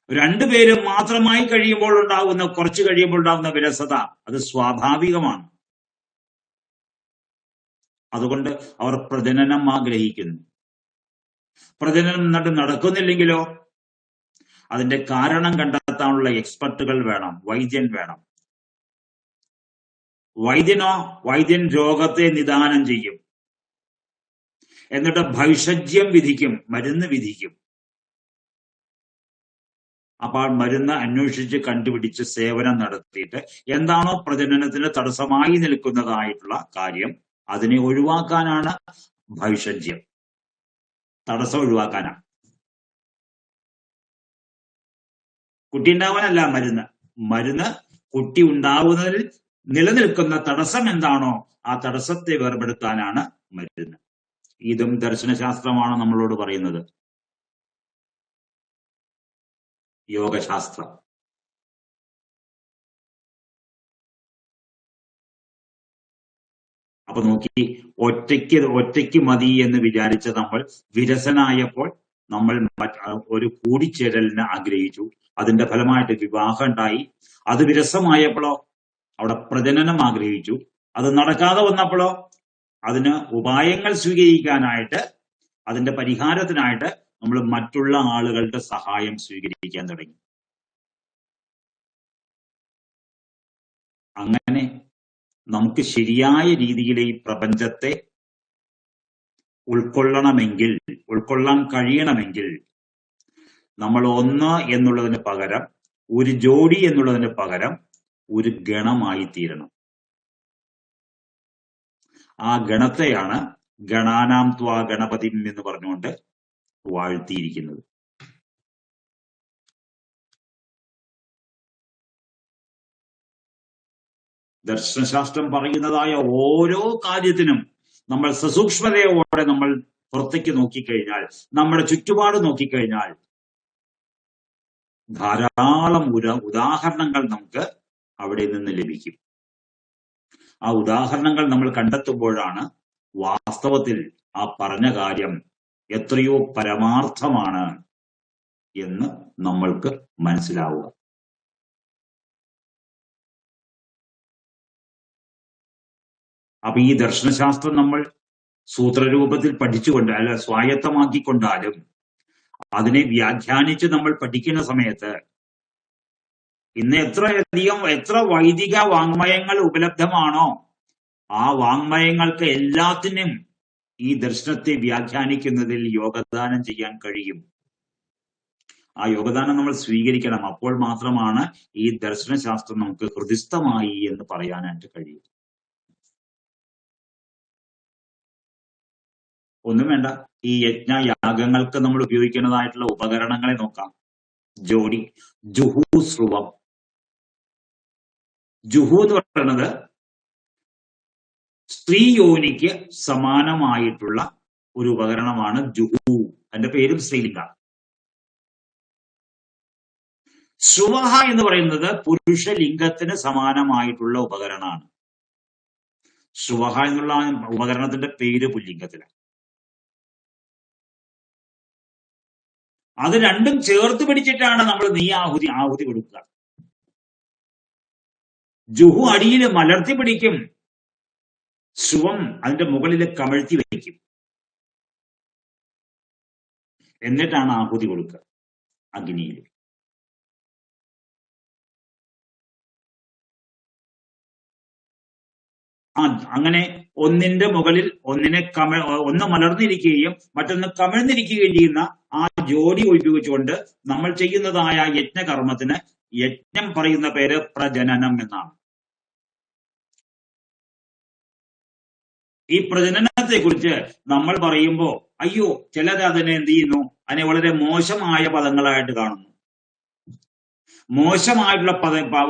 S3: രണ്ടുപേരും മാത്രമായി കഴിയുമ്പോൾ ഉണ്ടാകുന്ന, കുറച്ച് കഴിയുമ്പോൾ ഉണ്ടാകുന്ന വിരസത അത് സ്വാഭാവികമാണ്. അതുകൊണ്ട് അവർ പ്രജനനം ആഗ്രഹിക്കുന്നു. പ്രജനനം നടക്കുന്നില്ലെങ്കിലോ അതിന്റെ കാരണം കണ്ടെത്താനുള്ള എക്സ്പെർട്ടുകൾ വേണം, വൈദ്യൻ വേണം. വൈദ്യൻ രോഗത്തെ നിദാനം ചെയ്യും, എന്നിട്ട് ഭൈഷജ്യം വിധിക്കും, മരുന്ന് വിധിക്കും. അപ്പോൾ മരുന്ന് അന്വേഷിച്ച് കണ്ടുപിടിച്ച് സേവനം നടത്തിയിട്ട് എന്താണോ പ്രജനനത്തിന് തടസ്സമായി നിൽക്കുന്നതായിട്ടുള്ള കാര്യം അതിനെ ഒഴിവാക്കാനാണ് ഭൈഷജ്യം. തടസ്സം ഒഴിവാക്കാനാണ്. കുട്ടി ഉണ്ടാവാനല്ല മരുന്ന് കുട്ടി ഉണ്ടാവുന്നതിൽ നിലനിൽക്കുന്ന തടസ്സം എന്താണോ ആ തടസ്സത്തെ വേർപെടുത്താനാണ് മരുന്ന്. ഇതും ദർശനശാസ്ത്രമാണ് നമ്മളോട് പറയുന്നത്, യോഗശാസ്ത്രം. അപ്പൊ നോക്കി, ഒറ്റയ്ക്ക് മതി എന്ന് വിചാരിച്ച നമ്മൾ വിരസനായപ്പോൾ നമ്മൾ ഒരു കൂടിച്ചേരലിന് ആഗ്രഹിച്ചു. അതിന്റെ ഫലമായിട്ട് വിവാഹം ഉണ്ടായി. അത് വിരസമായപ്പോഴോ അവിടെ പ്രജനനം ആഗ്രഹിച്ചു. അത് നടക്കാതെ വന്നപ്പോഴോ അതിന് ഉപായങ്ങൾ സ്വീകരിക്കാനായിട്ട്, അതിന്റെ പരിഹാരത്തിനായിട്ട് നമ്മൾ മറ്റുള്ള ആളുകളുടെ സഹായം സ്വീകരിക്കാൻ തുടങ്ങി. അങ്ങനെ നമുക്ക് ശരിയായ രീതിയിൽ ഈ പ്രപഞ്ചത്തെ ഉൾക്കൊള്ളാൻ കഴിയണമെങ്കിൽ നമ്മൾ ഒന്ന് എന്നുള്ളതിന് പകരം, ഒരു ജോഡി എന്നുള്ളതിന് പകരം ഒരു ഗണമായി തീരണം. ആ ഗണത്തെയാണ് ഗണാനാം ത്വാ ഗണപതി എന്ന് പറഞ്ഞുകൊണ്ട് വാഴ്ത്തിയിരിക്കുന്നത്. ദർശനശാസ്ത്രം പറയുന്നതായ ഓരോ കാര്യത്തിനും നമ്മൾ സസൂക്ഷ്മതയോടെ നമ്മൾ പുറത്തേക്ക് നോക്കിക്കഴിഞ്ഞാൽ, നമ്മുടെ ചുറ്റുപാട് നോക്കിക്കഴിഞ്ഞാൽ ധാരാളം ഉദാഹരണങ്ങൾ നമുക്ക് അവിടെ നിന്ന് ലഭിക്കും. ആ ഉദാഹരണങ്ങൾ നമ്മൾ കണ്ടെത്തുമ്പോഴാണ് വാസ്തവത്തിൽ ആ പറഞ്ഞ കാര്യം എത്രയോ പരമാർത്ഥമാണ് എന്ന് നമ്മൾക്ക് മനസ്സിലാവുക. അപ്പൊ ഈ ദർശനശാസ്ത്രം നമ്മൾ സൂത്രരൂപത്തിൽ പഠിച്ചുകൊണ്ട്, അല്ല സ്വായത്തമാക്കിക്കൊണ്ടാലും അതിനെ വ്യാഖ്യാനിച്ച് നമ്മൾ പഠിക്കുന്ന സമയത്ത് ഇന്ന് എത്ര വൈദിക വാങ്മയങ്ങൾ ഉപലബ്ധമാണോ ആ വാങ്മയങ്ങൾക്ക് എല്ലാത്തിനും ഈ ദർശനത്തെ വ്യാഖ്യാനിക്കുന്നതിൽ യോഗദാനം ചെയ്യാൻ കഴിയും. ആ യോഗദാനം നമ്മൾ സ്വീകരിക്കണം. അപ്പോൾ മാത്രമാണ് ഈ ദർശനശാസ്ത്രം നമുക്ക് ഹൃദിസ്ഥമായി എന്ന് പറയാനായിട്ട് കഴിയും. ഒന്നും വേണ്ട, ഈ യജ്ഞയാഗങ്ങൾക്ക് നമ്മൾ ഉപയോഗിക്കുന്നതായിട്ടുള്ള ഉപകരണങ്ങളെ നോക്കാം. ജോഡി, ജുഹു, സ്രുവം. ജുഹു എന്ന് പറയുന്നത് സ്ത്രീ യോനിക്ക് സമാനമായിട്ടുള്ള ഒരു ഉപകരണമാണ് ജുഹു. അതിന്റെ പേരും സ്ത്രീലിംഗ. ശ്രുവഹ എന്ന് പറയുന്നത് പുരുഷലിംഗത്തിന് സമാനമായിട്ടുള്ള ഉപകരണമാണ്. ശ്രുവഹ എന്നുള്ള ഉപകരണത്തിന്റെ പേര് പുല്ലിംഗത്തിലാണ്. അത് രണ്ടും ചേർത്ത് പിടിച്ചിട്ടാണ് നമ്മൾ ആഹുതി കൊടുക്കുക. ജുഹു അടിയിൽ മലർത്തി പിടിക്കും, ശുവം അതിന്റെ മുകളിൽ കമഴ്ത്തി വയ്ക്കും. എന്നിട്ടാണ് ആഹുതി കൊടുക്കുക അഗ്നിയിൽ. അങ്ങനെ ഒന്നിന്റെ മുകളിൽ ഒന്ന് മലർന്നിരിക്കുകയും മറ്റൊന്ന് കമിഴ്ന്നിരിക്കുകയും ചെയ്യുന്ന ആ ജോഡി ഉപയോഗിച്ചുകൊണ്ട് നമ്മൾ ചെയ്യുന്നതായ യജ്ഞകർമ്മത്തിന് യജ്ഞം പറയുന്ന പേര് പ്രജനനം എന്നാണ്. ഈ പ്രജനനത്തെ കുറിച്ച് നമ്മൾ പറയുമ്പോൾ അയ്യോ, ചിലർ അതിനെ എന്ത് ചെയ്യുന്നു, അതിനെ വളരെ മോശമായ പദങ്ങളായിട്ട് കാണുന്നു. മോശമായിട്ടുള്ള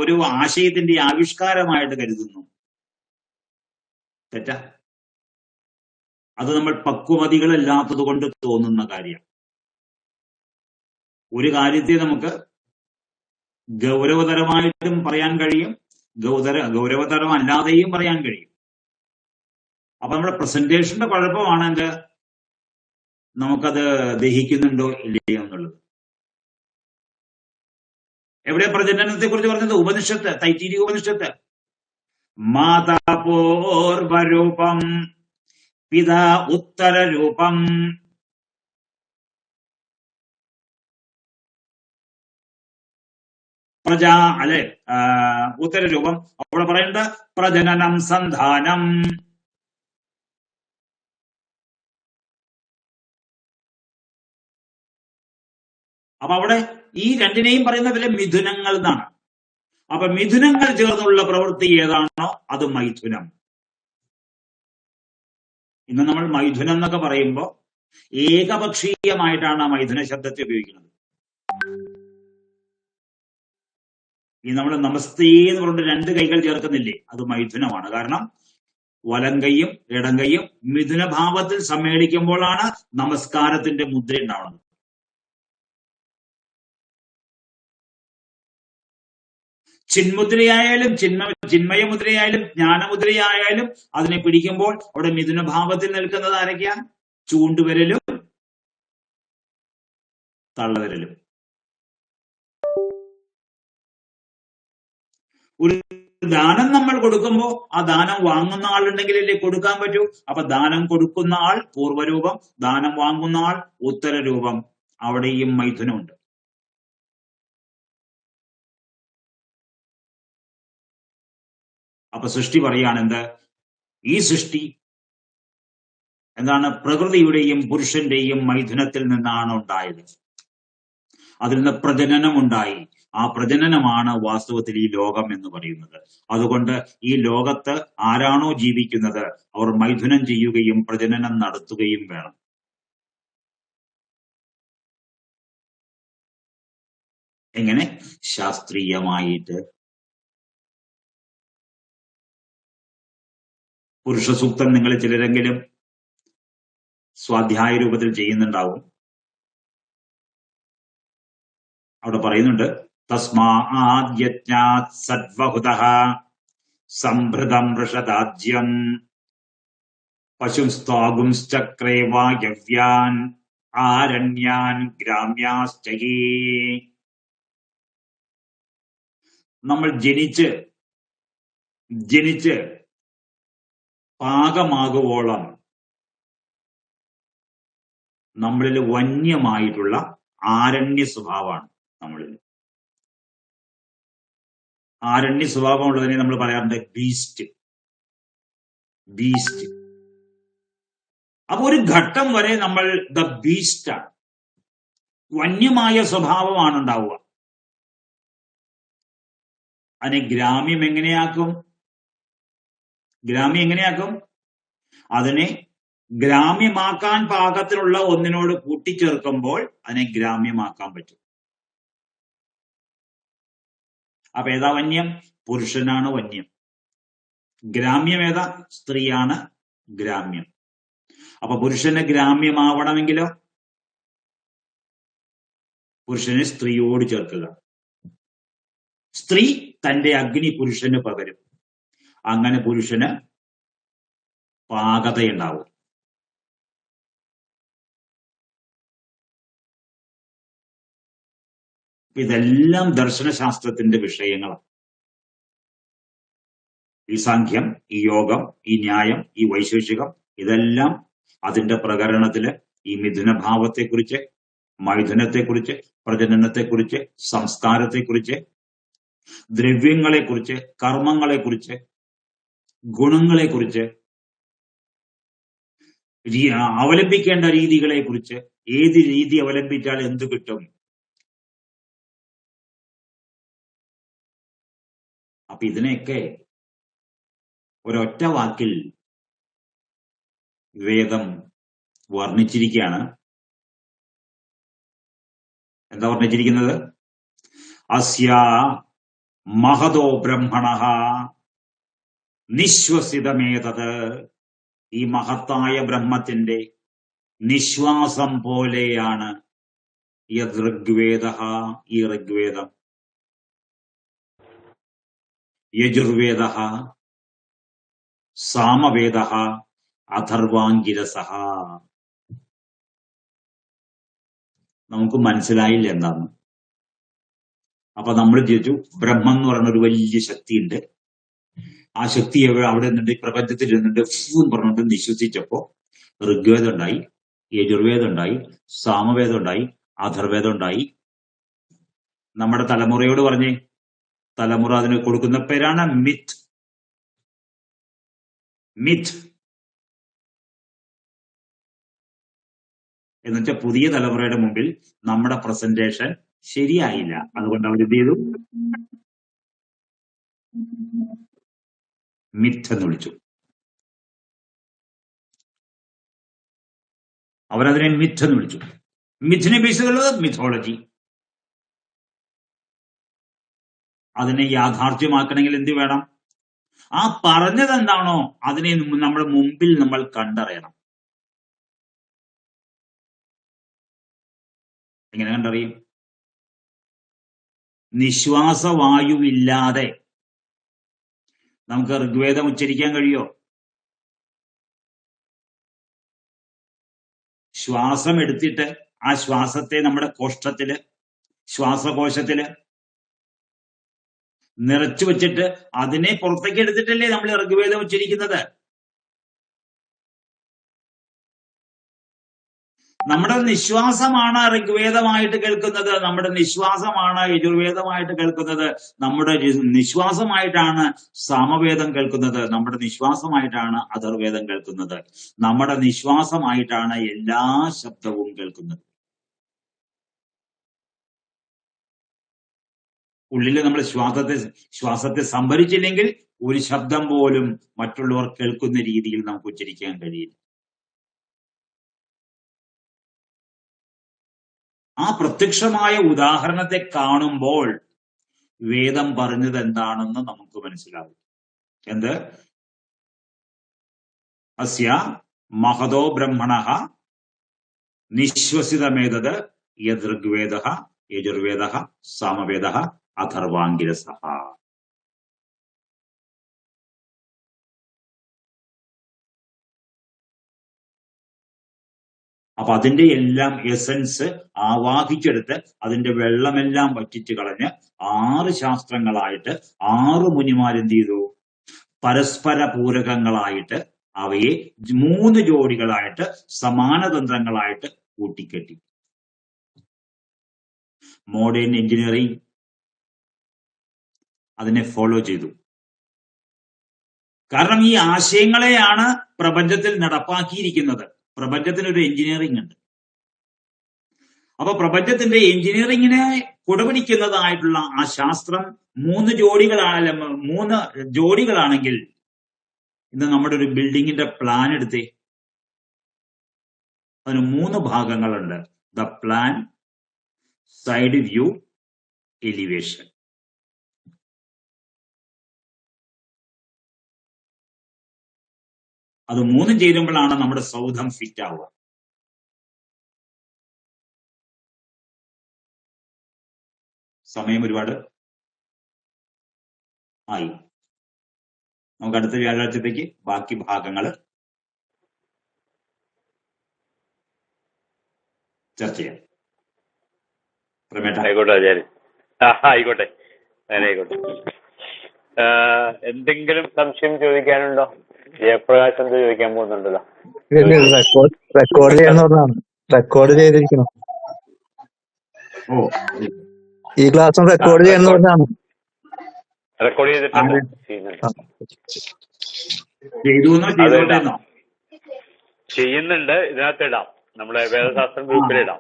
S3: ഒരു ആശയത്തിന്റെ ആവിഷ്കാരമായിട്ട് കരുതുന്നു. തെറ്റാ. അത് നമ്മൾ പക്വമതികളല്ലാത്തത് കൊണ്ട് തോന്നുന്ന കാര്യം. ഒരു കാര്യത്തെ നമുക്ക് ഗൗരവതരമായിട്ടും പറയാൻ കഴിയും, ഗൗരവതരമല്ലാതെയും പറയാൻ കഴിയും. അപ്പൊ നമ്മുടെ പ്രസന്റേഷന്റെ കുഴപ്പമാണ് എന്ത്, നമുക്കത് ദഹിക്കുന്നുണ്ടോ ഇല്ലയോ എന്നുള്ളത്. എവിടെ പ്രജനനത്തെ കുറിച്ച് പറഞ്ഞത്? ഉപനിഷത്ത്, തൈത്തിരീയ ഉപനിഷത്ത്. മാതാപോർവരൂപം പിതാ ഉത്തരരൂപം. അല്ലെ, ഉത്തരരൂപം. അവിടെ പറയുന്നത് പ്രജനനം സന്ധാനം. അപ്പൊ അവിടെ ഈ രണ്ടിനെയും പറയുന്ന പോലെ മിഥുനങ്ങൾ എന്നാണ്. അപ്പൊ മിഥുനങ്ങൾ ചേർന്നുള്ള പ്രവൃത്തി ഏതാണോ അത് മൈഥുനം. ഇന്ന് നമ്മൾ മൈഥുനം എന്നൊക്കെ പറയുമ്പോൾ ഏകപക്ഷീയമായിട്ടാണ് ആ മൈഥുന ശബ്ദത്തെ ഉപയോഗിക്കുന്നത്. ഈ നമ്മൾ നമസ്തേ എന്ന് പറഞ്ഞിട്ട് 2 കൈകൾ ചേർക്കുന്നില്ലേ, അത് മൈഥുനമാണ്. കാരണം വലങ്കയും ഇടങ്കയും മിഥുനഭാവത്തിൽ സമ്മേളിക്കുമ്പോഴാണ് നമസ്കാരത്തിന്റെ മുദ്ര ഉണ്ടാവുന്നത്. ചിന്മുദ്രയായാലും ചിന്മയമുദ്രയായാലും ജ്ഞാനമുദ്രയായാലും അതിനെ പിടിക്കുമ്പോൾ അവിടെ മിഥുനഭാവത്തിൽ നിൽക്കുന്നത് ആരൊക്കെയാ? ചൂണ്ടുവിരലും തള്ളവിരലും. ഒരു ദാനം നമ്മൾ കൊടുക്കുമ്പോൾ ആ ദാനം വാങ്ങുന്ന ആളുണ്ടെങ്കിലല്ലേ കൊടുക്കാൻ പറ്റൂ. അപ്പൊ ദാനം കൊടുക്കുന്ന ആൾ പൂർവ്വരൂപം, ദാനം വാങ്ങുന്ന ആൾ ഉത്തരരൂപം. അവിടെയും മൈഥുനമുണ്ട്. അപ്പൊ സൃഷ്ടി പറയാണ് എന്ത്? ഈ സൃഷ്ടി എന്താണ്? പ്രകൃതിയുടെയും പുരുഷന്റെയും മൈഥുനത്തിൽ നിന്നാണ് ഉണ്ടായത്. അതിൽ നിന്ന് പ്രജനനം ഉണ്ടായി. ആ പ്രജനനമാണ് വാസ്തവത്തിൽ ഈ ലോകം എന്ന് പറയുന്നത്. അതുകൊണ്ട് ഈ ലോകത്ത് ആരാണോ ജീവിക്കുന്നത് അവർ മൈഥുനം ചെയ്യുകയും പ്രജനനം നടത്തുകയും വേണം. എങ്ങനെ? ശാസ്ത്രീയമായിട്ട്. പുരുഷ സൂക്തം നിങ്ങൾ ചിലരെങ്കിലും സ്വാധ്യായ രൂപത്തിൽ ചെയ്യുന്നുണ്ടാവും. അവിടെ പറയുന്നുണ്ട്, തസ്മാദ്യജ്ഞാത് സദ്വഹുതഃ സംഭൃതം വൃഷദാജ്യം പശുസ്താഗുംശ്ചക്രേ വായവ്യാൻ ആരണ്യാൻ ഗ്രാമ്യാശ്ചയേ. നമ്മൾ ജനിച്ച് പാകമാകുവോളം നമ്മളിൽ വന്യമായിട്ടുള്ള ആരണ്യ സ്വഭാവമാണ് നമ്മളിൽ. ആരണ്യ സ്വഭാവമുള്ളതിനെ നമ്മൾ പറയാറുണ്ട് ബീസ്റ്റ്. അപ്പൊ ഒരു ഘട്ടം വരെ നമ്മൾ ദ ബീസ്റ്റാണ്. വന്യമായ സ്വഭാവമാണ് ഉണ്ടാവുക. അതിനെ ഗ്രാമ്യം എങ്ങനെയാക്കും? അതിനെ ഗ്രാമ്യമാക്കാൻ പാകത്തിലുള്ള ഒന്നിനോട് കൂട്ടിച്ചേർക്കുമ്പോൾ അതിനെ ഗ്രാമ്യമാക്കാൻ പറ്റും. അപ്പൊ ഏതാ വന്യം? പുരുഷനാണ് വന്യം. ഗ്രാമ്യം ഏതാ? സ്ത്രീയാണ് ഗ്രാമ്യം. അപ്പൊ പുരുഷന് ഗ്രാമ്യമാവണമെങ്കിലോ പുരുഷനെ സ്ത്രീയോട് ചേർക്കുക. സ്ത്രീ തന്റെ അഗ്നി പുരുഷന് പകരും. അങ്ങനെ പുരുഷന് പാകതയുണ്ടാവും. ഇതെല്ലാം ദർശനശാസ്ത്രത്തിന്റെ വിഷയങ്ങളാണ്. ഈ സാഖ്യം, ഈ യോഗം, ഈ ന്യായം, ഈ വൈശേഷികം, ഇതെല്ലാം അതിന്റെ പ്രകരണത്തില് ഈ മിഥുനഭാവത്തെക്കുറിച്ച്, മൈഥുനത്തെക്കുറിച്ച്, പ്രജനനത്തെക്കുറിച്ച്, സംസ്കാരത്തെക്കുറിച്ച്, ദ്രവ്യങ്ങളെക്കുറിച്ച്, കർമ്മങ്ങളെക്കുറിച്ച്, ഗുണങ്ങളെക്കുറിച്ച്, അവലംബിക്കേണ്ട രീതികളെക്കുറിച്ച്, ഏത് രീതി അവലംബിച്ചാൽ എന്ത് കിട്ടും. അപ്പൊ ഇതിനെയൊക്കെ ഒരൊറ്റ വാക്കിൽ വേദം വർണ്ണിച്ചിരിക്കുകയാണ്. എന്താ വർണ്ണിച്ചിരിക്കുന്നത്? അസ്യ മഹതോ ബ്രഹ്മണഃ നിശ്വസിതമേതത്. ഈ മഹത്തായ ബ്രഹ്മത്തിന്റെ നിശ്വാസം പോലെയാണ് ഋഗ്വേദഃ, ഈ ഋഗ്വേദം, യജുർവേദഃ, സാമവേദഃ, അഥർവാംഗിരസഃ. നമുക്ക് മനസ്സിലായില്ല എന്താന്ന്. അപ്പൊ നമ്മൾ ചോദിച്ചു, ബ്രഹ്മം എന്ന് പറയുന്ന ഒരു വലിയ ശക്തിയുണ്ട്. ആ ശക്തി അവിടെ നിന്നുണ്ട്, പ്രപഞ്ചത്തിൽ ഇരുന്നുണ്ട് എന്ന് പറഞ്ഞുകൊണ്ട് വിശ്വസിച്ചപ്പോ ഋഗ്വേദം ഉണ്ടായി, യജുർവേദം ഉണ്ടായി, സാമവേദം ഉണ്ടായി, അഥർവേദം ഉണ്ടായി. നമ്മുടെ തലമുറയോട് പറഞ്ഞേ, തലമുറ അതിന് കൊടുക്കുന്ന പേരാണ് മിത്ത്. എന്നുവെച്ചാൽ പുതിയ തലമുറയുടെ മുമ്പിൽ നമ്മുടെ പ്രസന്റേഷൻ ശരിയായില്ല. അതുകൊണ്ട് അവർ എന്ത് ചെയ്തു? മിത്ത് എന്ന് വിളിച്ചു. അവരതിനെ മിത്ത് എന്ന് വിളിച്ചു. മിഥിനെ ബേസിലുള്ളത് മിഥോളജി. അതിനെ യാഥാർത്ഥ്യമാക്കണമെങ്കിൽ എന്ത് വേണം? ആ പറഞ്ഞത് എന്താണോ അതിനെ നമ്മുടെ മുമ്പിൽ നമ്മൾ കണ്ടറിയണം. എങ്ങനെ കണ്ടറിയും? നിശ്വാസവായുവില്ലാതെ നമുക്ക് ഋഗ്വേദം ഉച്ചരിക്കാൻ കഴിയോ? ശ്വാസം എടുത്തിട്ട് ആ ശ്വാസത്തെ നമ്മുടെ കോഷ്ഠത്തില്, ശ്വാസകോശത്തില് നിറച്ചു വെച്ചിട്ട് അതിനെ പുറത്തേക്ക് എടുത്തിട്ടല്ലേ നമ്മൾ ഋഗ്വേദം ഉച്ചരിക്കുന്നത്. നമ്മുടെ നിശ്വാസമാണ് ഋഗ്വേദമായിട്ട് കേൾക്കുന്നത്, നമ്മുടെ നിശ്വാസമാണ് യജുർവേദമായിട്ട് കേൾക്കുന്നത്, നമ്മുടെ നിശ്വാസമായിട്ടാണ് സാമവേദം കേൾക്കുന്നത്, നമ്മുടെ നിശ്വാസമായിട്ടാണ് അഥർവേദം കേൾക്കുന്നത്, നമ്മുടെ നിശ്വാസമായിട്ടാണ് എല്ലാ ശബ്ദവും കേൾക്കുന്നത്. ഉള്ളിൽ നമ്മൾ ശ്വാസത്തെ സംഭരിച്ചില്ലെങ്കിൽ ഒരു ശബ്ദം പോലും മറ്റുള്ളവർ കേൾക്കുന്ന രീതിയിൽ നമുക്ക് ഉച്ചരിക്കാൻ കഴിയില്ല. ആ പ്രത്യക്ഷമായ ഉദാഹരണത്തെ കാണുമ്പോൾ വേദം പറഞ്ഞത് എന്താണെന്ന് നമുക്ക് മനസ്സിലാവും. എന്ത്? അസ്യ മഹതോ ബ്രഹ്മണഃ നിശ്വസിതമേതത് യത് ഋഗ്വേദഃ യജുർവേദഃ സാമവേദഃ അഥർവാംഗിരസഃ. അപ്പൊ അതിന്റെ എല്ലാം എസൻസ് ആവാഹിച്ചെടുത്ത് അതിന്റെ വെള്ളമെല്ലാം വറ്റിച്ചു കളഞ്ഞ് 6 ശാസ്ത്രങ്ങളായിട്ട് 6 മുനിമാരെന്ത് ചെയ്തു? പരസ്പര പൂരകങ്ങളായിട്ട് അവയെ 3 ജോഡികളായിട്ട് സമാനതന്ത്രങ്ങളായിട്ട് കൂട്ടിക്കെട്ടി. മോഡേൺ എഞ്ചിനീയറിംഗ് അതിനെ ഫോളോ ചെയ്തു. കാരണം ഈ ആശയങ്ങളെയാണ് പ്രപഞ്ചത്തിൽ നടപ്പാക്കിയിരിക്കുന്നത്. പ്രപഞ്ചത്തിനൊരു എഞ്ചിനീയറിംഗ് ഉണ്ട്. അപ്പൊ പ്രപഞ്ചത്തിന്റെ എഞ്ചിനീയറിംഗിനെ കുടപിടിക്കുന്നതായിട്ടുള്ള ആ ശാസ്ത്രം 3 ജോഡികളാണെങ്കിൽ ഇന്ന് നമ്മുടെ ഒരു ബിൽഡിങ്ങിന്റെ പ്ലാൻ എടുത്തേ. അതിന് 3 ഭാഗങ്ങളുണ്ട്: the plan, side view, elevation. അത് 3 ചേരുമ്പോഴാണ് നമ്മുടെ സൗധം ഫിറ്റ് ആവുക. സമയം ഒരുപാട് ആയി. നമുക്ക് അടുത്ത വ്യാഴാഴ്ചത്തേക്ക് ബാക്കി ഭാഗങ്ങൾ ചർച്ച ചെയ്യാം.
S1: ആയിക്കോട്ടെ ആചാര്യ. ആയിക്കോട്ടെ, അങ്ങനെ ആയിക്കോട്ടെ. എന്തെങ്കിലും സംശയം ചോദിക്കാനുണ്ടോ? ജയപ്രകാശ് എന്ത് ചോദിക്കാൻ പോകുന്നുണ്ടല്ലോ?
S4: റെക്കോർഡ് ചെയ്യാന്ന് പറഞ്ഞതാണ്. റെക്കോർഡ് ചെയ്തിരിക്കണം.
S3: ഓ,
S4: ഈ ക്ലാസ്സും റെക്കോർഡ് ചെയ്യാന്ന് പറഞ്ഞാണ്.
S1: റെക്കോർഡ് ചെയ്തിട്ടുണ്ട്. ചെയ്യുന്നുണ്ട്. ഇതിനകത്ത് ഇടാം, നമ്മളെ വേദശാസ്ത്രം ഗ്രൂപ്പിലിടാം.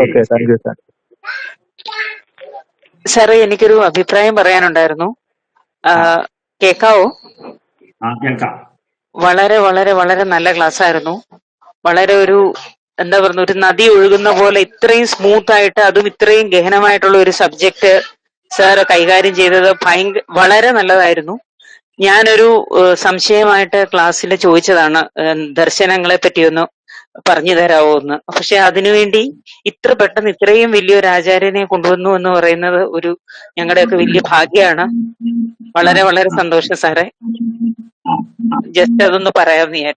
S4: Okay, thank you sir.
S5: സാറേ, എനിക്കൊരു അഭിപ്രായം പറയാനുണ്ടായിരുന്നു. കേക്കാവോ? വളരെ വളരെ വളരെ നല്ല ക്ലാസ് ആയിരുന്നു. വളരെ എന്താ പറയുക, ഒരു നദി ഒഴുകുന്ന പോലെ ഇത്രയും സ്മൂത്ത് ആയിട്ട്, അതും ഇത്രയും ഗഹനമായിട്ടുള്ള ഒരു സബ്ജക്ട് സാറ് കൈകാര്യം ചെയ്തത് വളരെ നല്ലതായിരുന്നു. ഞാനൊരു സംശയമായിട്ട് ക്ലാസ്സിൽ ചോദിച്ചതാണ്, ദർശനങ്ങളെ പറ്റിയൊന്ന് പറഞ്ഞു തരാമോ എന്ന്. പക്ഷെ അതിനുവേണ്ടി ഇത്ര പെട്ടെന്ന് ഇത്രയും വലിയൊരു ആചാര്യനെ കൊണ്ടുവന്നു എന്ന് പറയുന്നത് ഞങ്ങളുടെയൊക്കെ വലിയ ഭാഗ്യമാണ്. വളരെ വളരെ സന്തോഷം സാറേ. ജസ്റ്റ് അതൊന്ന് പറയാമെന്ന് ഞാൻ.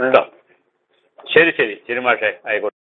S1: ഉണ്ടോ? ശരി ശരി ശരി മാഷേ, ആയിക്കോട്ടെ.